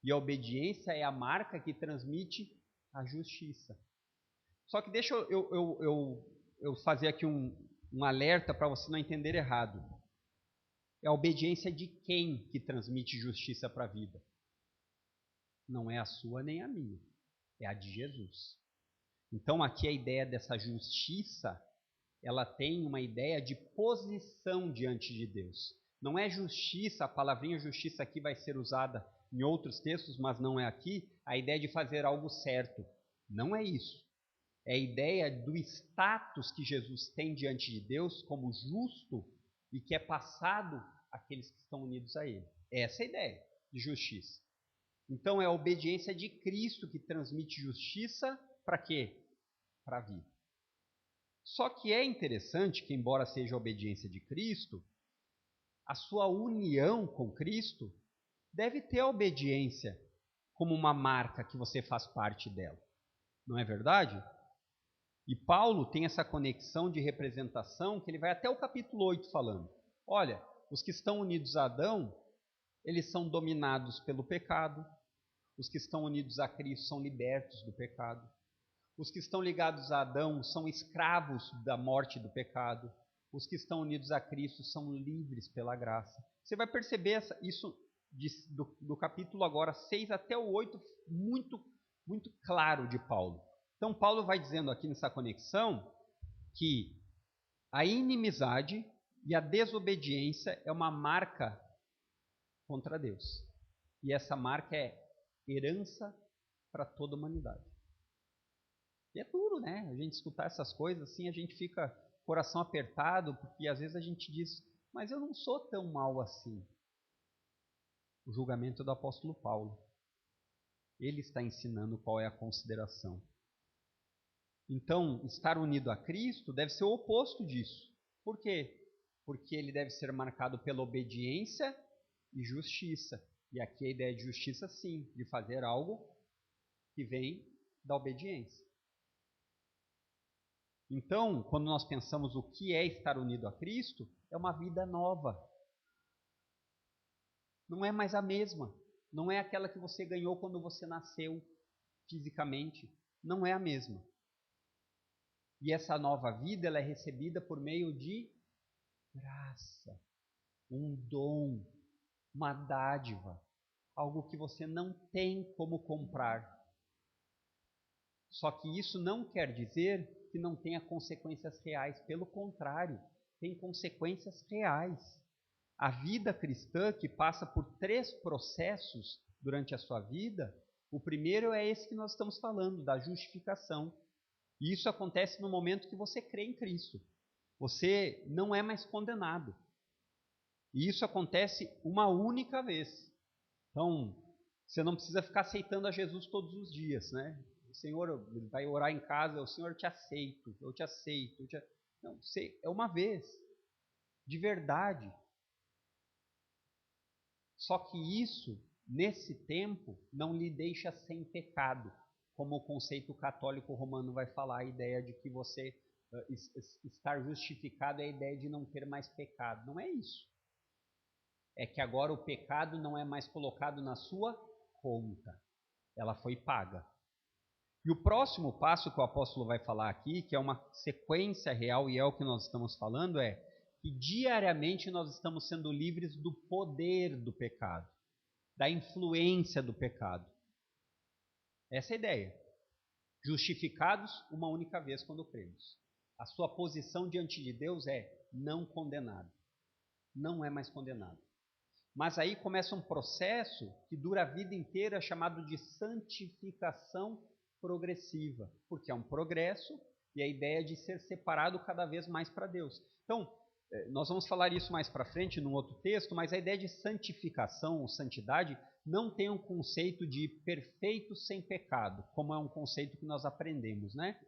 E a obediência é a marca que transmite a justiça. Só que deixa eu fazer aqui um alerta para você não entender errado. É a obediência de quem que transmite justiça para a vida? Não é a sua nem a minha. É a de Jesus. Então aqui a ideia dessa justiça, ela tem uma ideia de posição diante de Deus. Não é justiça, a palavrinha justiça aqui vai ser usada em outros textos, mas não é aqui, a ideia de fazer algo certo. Não é isso. É a ideia do status que Jesus tem diante de Deus como justo e que é passado àqueles que estão unidos a Ele. Essa é a ideia de justiça. Então é a obediência de Cristo que transmite justiça para quê? Para a vida. Só que é interessante que, embora seja a obediência de Cristo, a sua união com Cristo deve ter a obediência como uma marca que você faz parte dela. Não é verdade? E Paulo tem essa conexão de representação que ele vai até o capítulo 8 falando. Olha, os que estão unidos a Adão, eles são dominados pelo pecado. Os que estão unidos a Cristo são libertos do pecado. Os que estão ligados a Adão são escravos da morte do pecado. Os que estão unidos a Cristo são livres pela graça. Você vai perceber isso do capítulo agora 6 até o 8, muito, muito claro de Paulo. Então, Paulo vai dizendo aqui nessa conexão que a inimizade e a desobediência é uma marca contra Deus. E essa marca é herança para toda a humanidade. E é duro, né? A gente escutar essas coisas assim, a gente fica coração apertado, porque às vezes a gente diz, mas eu não sou tão mal assim. O julgamento do apóstolo Paulo. Ele está ensinando qual é a consideração. Então, estar unido a Cristo deve ser o oposto disso. Por quê? Porque ele deve ser marcado pela obediência e justiça. E aqui a ideia de justiça, sim, de fazer algo que vem da obediência. Então, quando nós pensamos o que é estar unido a Cristo, é uma vida nova. Não é mais a mesma. Não é aquela que você ganhou quando você nasceu fisicamente. Não é a mesma. E essa nova vida ela é recebida por meio de graça, um dom, uma dádiva, algo que você não tem como comprar. Só que isso não quer dizer que não tenha consequências reais. Pelo contrário, tem consequências reais. A vida cristã, que passa por 3 processos durante a sua vida, o primeiro é esse que nós estamos falando, da justificação. E isso acontece no momento que você crê em Cristo. Você não é mais condenado. E isso acontece uma única vez. Então, você não precisa ficar aceitando a Jesus todos os dias, né? O Senhor vai orar em casa, o Senhor te aceito, eu te aceito. Não, é uma vez, de verdade. Só que isso, nesse tempo, não lhe deixa sem pecado, como o conceito católico romano vai falar, a ideia de que você estar justificado é a ideia de não ter mais pecado. Não é isso. É que agora o pecado não é mais colocado na sua conta. Ela foi paga. E o próximo passo que o apóstolo vai falar aqui, que é uma sequência real e é o que nós estamos falando, é que diariamente nós estamos sendo livres do poder do pecado, da influência do pecado. Essa é a ideia. Justificados uma única vez quando cremos. A sua posição diante de Deus é não condenado. Não é mais condenado. Mas aí começa um processo que dura a vida inteira, chamado de santificação progressiva, porque é um progresso e a ideia é de ser separado cada vez mais para Deus. Então, nós vamos falar isso mais para frente num outro texto, mas a ideia de santificação ou santidade não tem um conceito de perfeito sem pecado, como é um conceito que nós aprendemos, né?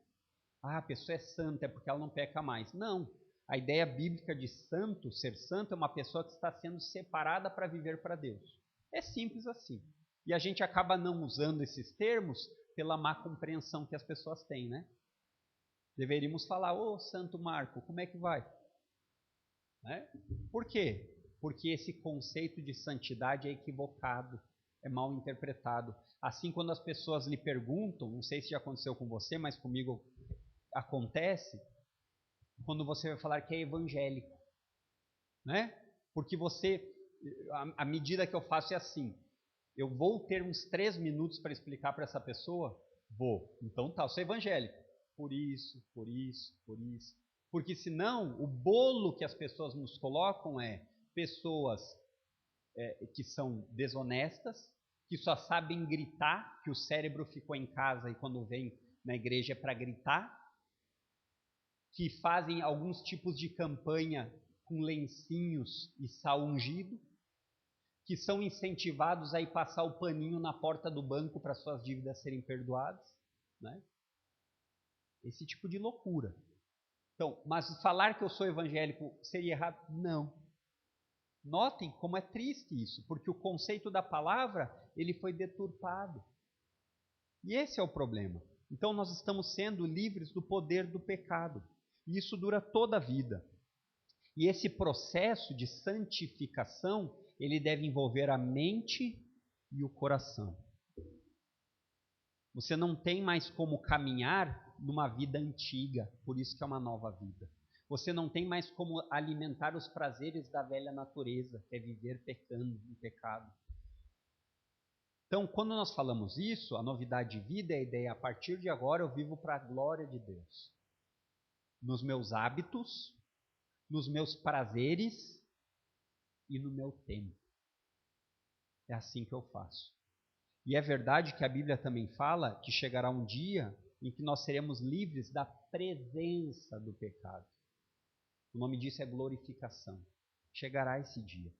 Ah, a pessoa é santa, é porque ela não peca mais. Não. A ideia bíblica de santo, ser santo, é uma pessoa que está sendo separada para viver para Deus. É simples assim. E a gente acaba não usando esses termos pela má compreensão que as pessoas têm, né? Deveríamos falar, ô Santo Marco, como é que vai? Né? Por quê? Porque esse conceito de santidade é equivocado, é mal interpretado. Assim, quando as pessoas lhe perguntam, não sei se já aconteceu com você, mas comigo acontece, quando você vai falar que é evangélico, né? Porque a medida que eu faço é assim, eu vou ter uns 3 minutos para explicar para essa pessoa, vou, então tá, eu sou evangélico, por isso, por isso, por isso, porque senão o bolo que as pessoas nos colocam é pessoas que são desonestas, que só sabem gritar, que o cérebro ficou em casa e quando vem na igreja é para gritar, que fazem alguns tipos de campanha com lencinhos e sal ungido, que são incentivados a ir passar o paninho na porta do banco para suas dívidas serem perdoadas, né? Esse tipo de loucura. Então, mas falar que eu sou evangélico seria errado? Não. Notem como é triste isso, porque o conceito da palavra, ele foi deturpado. E esse é o problema. Então nós estamos sendo livres do poder do pecado. E isso dura toda a vida. E esse processo de santificação, ele deve envolver a mente e o coração. Você não tem mais como caminhar numa vida antiga, por isso que é uma nova vida. Você não tem mais como alimentar os prazeres da velha natureza, que é viver pecando em pecado. Então, quando nós falamos isso, a novidade de vida é a ideia, a partir de agora eu vivo para a glória de Deus. Nos meus hábitos, nos meus prazeres e no meu tempo. É assim que eu faço. E é verdade que a Bíblia também fala que chegará um dia em que nós seremos livres da presença do pecado. O nome disso é glorificação. Chegará esse dia.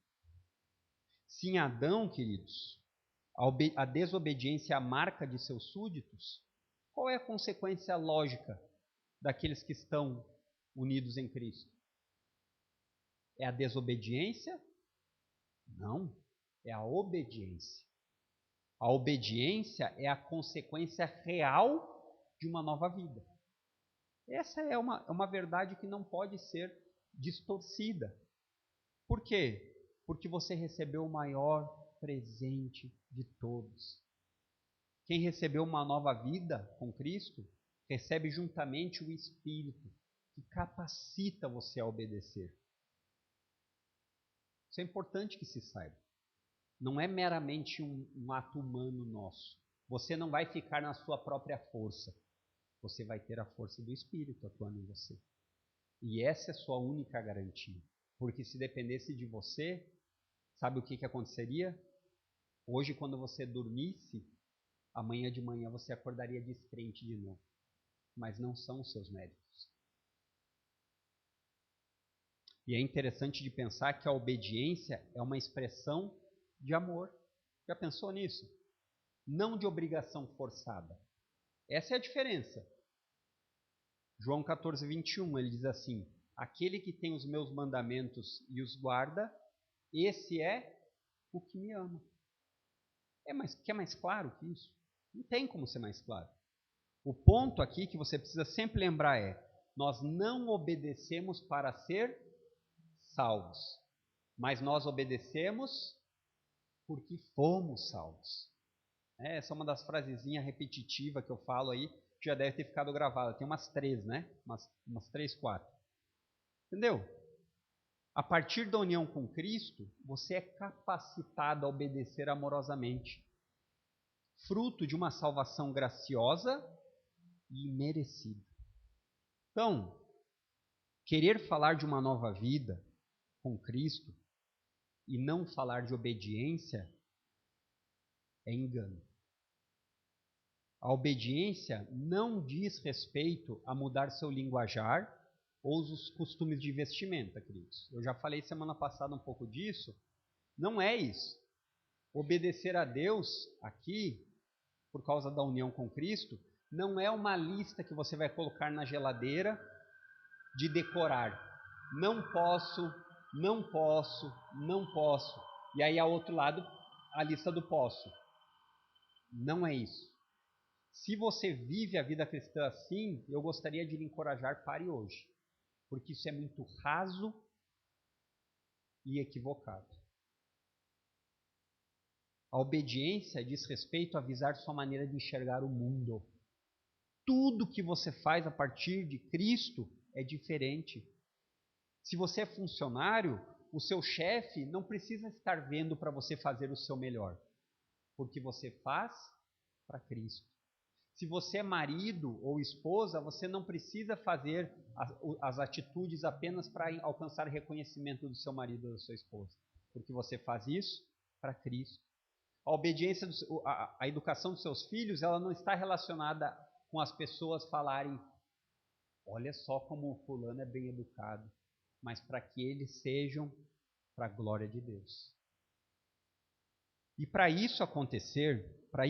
Se em Adão, queridos, a desobediência é a marca de seus súditos, qual é a consequência lógica daqueles que estão unidos em Cristo? É a desobediência? Não, é a obediência. A obediência é a consequência real de uma nova vida. Essa é uma verdade que não pode ser distorcida. Por quê? Porque você recebeu o maior presente de todos. Quem recebeu uma nova vida com Cristo, recebe juntamente o Espírito, que capacita você a obedecer. Isso é importante que se saiba. Não é meramente um ato humano nosso. Você não vai ficar na sua própria força. Você vai ter a força do Espírito atuando em você. E essa é a sua única garantia. Porque se dependesse de você, sabe o que aconteceria? Hoje, quando você dormisse, amanhã de manhã você acordaria descrente de novo. Mas não são os seus méritos. E é interessante de pensar que a obediência é uma expressão de amor. Já pensou nisso? Não de obrigação forçada. Essa é a diferença. João 14, 21, ele diz assim: aquele que tem os meus mandamentos e os guarda, esse é o que me ama. Quer mais claro que isso? Não tem como ser mais claro. O ponto aqui que você precisa sempre lembrar é: nós não obedecemos para ser salvos, mas nós obedecemos porque fomos salvos. Essa é uma das frasezinhas repetitivas que eu falo aí, que já deve ter ficado gravada. Tem umas 3, né? Umas 3, 4. Entendeu? A partir da união com Cristo, você é capacitado a obedecer amorosamente. Fruto de uma salvação graciosa e merecida. Então, querer falar de uma nova vida com Cristo e não falar de obediência é engano. A obediência não diz respeito a mudar seu linguajar ou os costumes de vestimenta, queridos. Eu já falei semana passada um pouco disso. Não é isso. Obedecer a Deus aqui, por causa da união com Cristo, não é uma lista que você vai colocar na geladeira de decorar. Não posso, não posso, não posso. E aí, ao outro lado, a lista do posso. Não é isso. Se você vive a vida cristã assim, eu gostaria de lhe encorajar, pare hoje. Porque isso é muito raso e equivocado. A obediência diz respeito a visar sua maneira de enxergar o mundo. Tudo que você faz a partir de Cristo é diferente. Se você é funcionário, o seu chefe não precisa estar vendo para você fazer o seu melhor, porque você faz para Cristo. Se você é marido ou esposa, você não precisa fazer as atitudes apenas para alcançar reconhecimento do seu marido ou da sua esposa, porque você faz isso para Cristo. A obediência, a educação dos seus filhos, ela não está relacionada com as pessoas falarem, olha só como o fulano é bem educado, mas para que eles sejam para a glória de Deus. E para isso acontecer, para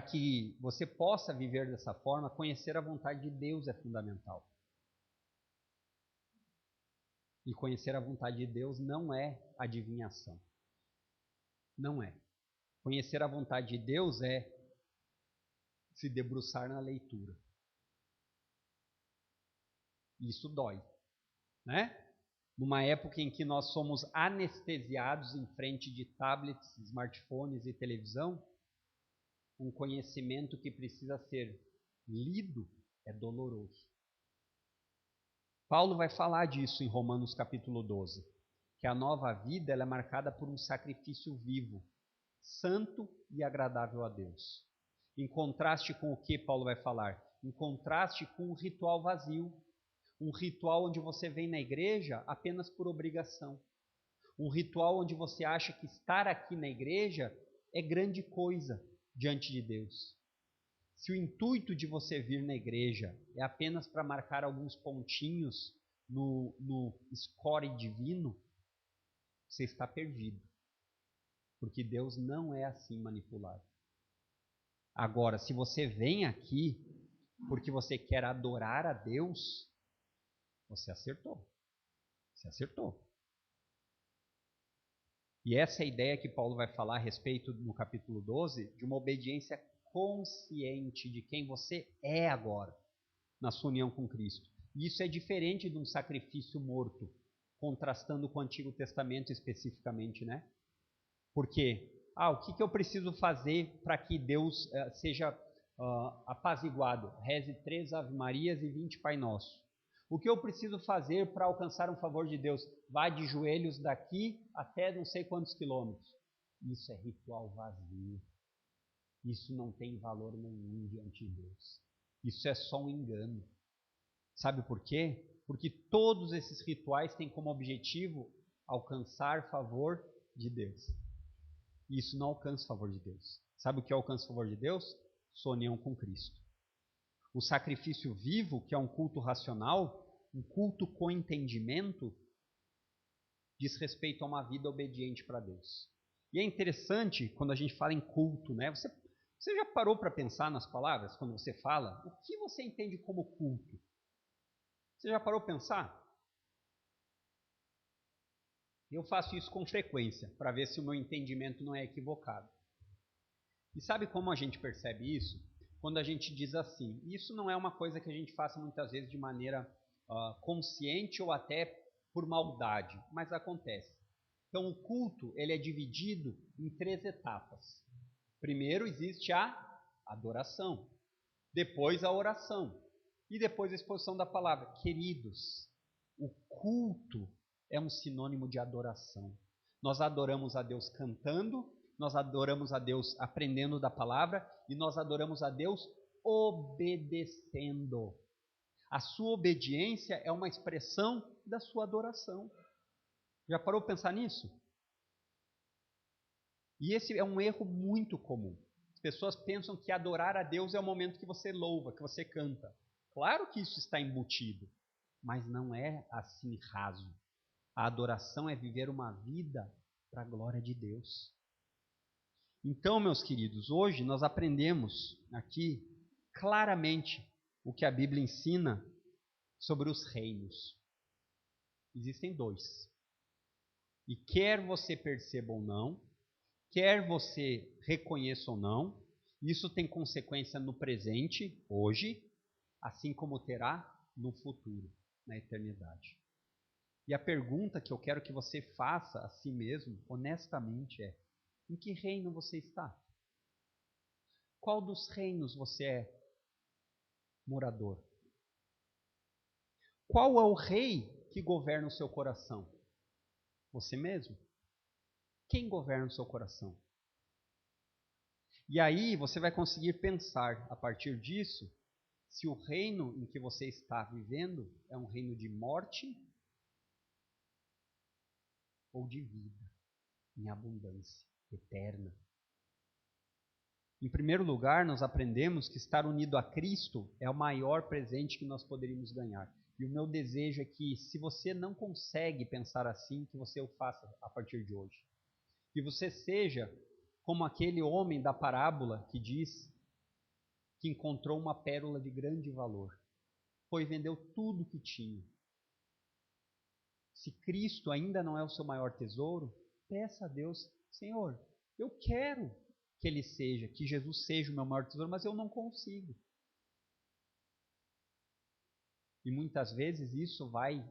que você possa viver dessa forma, conhecer a vontade de Deus é fundamental. E conhecer a vontade de Deus não é adivinhação. Não é. Conhecer a vontade de Deus é se debruçar na leitura. Isso dói, né? Numa época em que nós somos anestesiados em frente de tablets, smartphones e televisão, um conhecimento que precisa ser lido é doloroso. Paulo vai falar disso em Romanos capítulo 12, que a nova vida ela é marcada por um sacrifício vivo, santo e agradável a Deus. Em contraste com o que Paulo vai falar? Em contraste com o ritual vazio, um ritual onde você vem na igreja apenas por obrigação. Um ritual onde você acha que estar aqui na igreja é grande coisa diante de Deus. Se o intuito de você vir na igreja é apenas para marcar alguns pontinhos no score divino, você está perdido. Porque Deus não é assim manipulado. Agora, se você vem aqui porque você quer adorar a Deus, você acertou. Você acertou. E essa é a ideia que Paulo vai falar a respeito no capítulo 12, de uma obediência consciente de quem você é agora, na sua união com Cristo. E isso é diferente de um sacrifício morto, contrastando com o Antigo Testamento especificamente, né? Porque, o que eu preciso fazer para que Deus seja apaziguado? Reze 3 Ave Marias e 20 Pai Nosso. O que eu preciso fazer para alcançar um favor de Deus? Vá de joelhos daqui até não sei quantos quilômetros. Isso é ritual vazio. Isso não tem valor nenhum diante de Deus. Isso é só um engano. Sabe por quê? Porque todos esses rituais têm como objetivo alcançar favor de Deus. E isso não alcança o favor de Deus. Sabe o que alcança o favor de Deus? Sua união com Cristo. O sacrifício vivo, que é um culto racional, um culto com entendimento, diz respeito a uma vida obediente para Deus. E é interessante quando a gente fala em culto, né? Você já parou para pensar nas palavras quando você fala? O que você entende como culto? Você já parou para pensar? Eu faço isso com frequência, para ver se o meu entendimento não é equivocado. E sabe como a gente percebe isso? Quando a gente diz assim, isso não é uma coisa que a gente faça muitas vezes de maneira consciente ou até por maldade, mas acontece. Então o culto ele é dividido em 3 etapas. Primeiro existe a adoração, depois a oração e depois a exposição da palavra. Queridos, o culto é um sinônimo de adoração. Nós adoramos a Deus cantando, nós adoramos a Deus aprendendo da palavra e nós adoramos a Deus obedecendo. A sua obediência é uma expressão da sua adoração. Já parou para pensar nisso? E esse é um erro muito comum. As pessoas pensam que adorar a Deus é o momento que você louva, que você canta. Claro que isso está embutido, mas não é assim raso. A adoração é viver uma vida para a glória de Deus. Então, meus queridos, hoje nós aprendemos aqui claramente o que a Bíblia ensina sobre os reinos. Existem dois. E quer você perceba ou não, quer você reconheça ou não, isso tem consequência no presente, hoje, assim como terá no futuro, na eternidade. E a pergunta que eu quero que você faça a si mesmo, honestamente, é: em que reino você está? Qual dos reinos você é morador? Qual é o rei que governa o seu coração? Você mesmo? Quem governa o seu coração? E aí você vai conseguir pensar, a partir disso, se o reino em que você está vivendo é um reino de morte ou de vida, em abundância, eterna. Em primeiro lugar, nós aprendemos que estar unido a Cristo é o maior presente que nós poderíamos ganhar. E o meu desejo é que, se você não consegue pensar assim, que você o faça a partir de hoje. Que você seja como aquele homem da parábola que diz que encontrou uma pérola de grande valor. Foi e vendeu tudo que tinha. Se Cristo ainda não é o seu maior tesouro, peça a Deus: Senhor, eu quero que Ele seja, que Jesus seja o meu maior tesouro, mas eu não consigo. E muitas vezes isso vai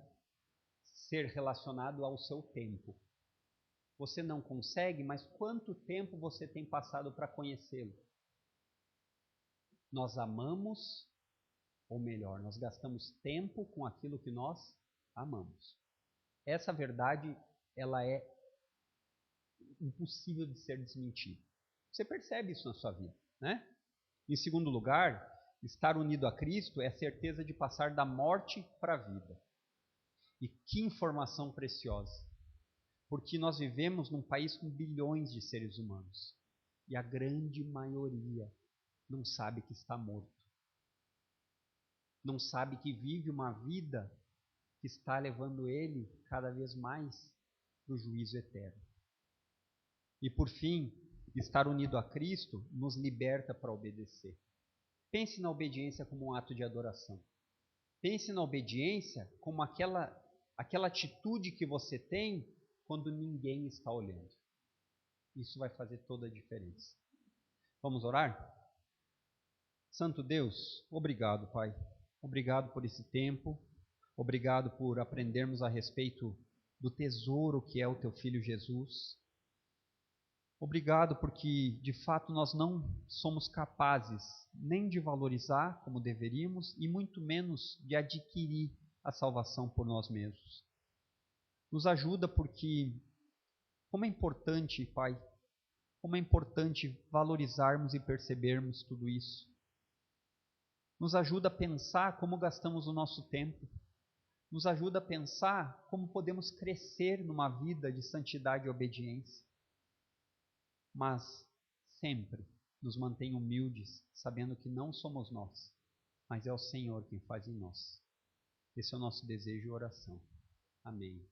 ser relacionado ao seu tempo. Você não consegue, mas quanto tempo você tem passado para conhecê-lo? Nós amamos, ou melhor, nós gastamos tempo com aquilo que nós amamos. Essa verdade, ela é impossível de ser desmentida. Você percebe isso na sua vida, né? Em segundo lugar, estar unido a Cristo é a certeza de passar da morte para a vida. E que informação preciosa! Porque nós vivemos num país com bilhões de seres humanos. E a grande maioria não sabe que está morto. Não sabe que vive uma vida que está levando ele cada vez mais para o juízo eterno. E por fim, estar unido a Cristo nos liberta para obedecer. Pense na obediência como um ato de adoração. Pense na obediência como aquela atitude que você tem quando ninguém está olhando. Isso vai fazer toda a diferença. Vamos orar? Santo Deus, obrigado, Pai. Obrigado por esse tempo. Obrigado por aprendermos a respeito do tesouro que é o Teu Filho Jesus. Obrigado porque, de fato, nós não somos capazes nem de valorizar como deveríamos e muito menos de adquirir a salvação por nós mesmos. Nos ajuda porque, como é importante, Pai, como é importante valorizarmos e percebermos tudo isso. Nos ajuda a pensar como gastamos o nosso tempo. Nos ajuda a pensar como podemos crescer numa vida de santidade e obediência. Mas sempre nos mantém humildes, sabendo que não somos nós, mas é o Senhor quem faz em nós. Esse é o nosso desejo e oração. Amém.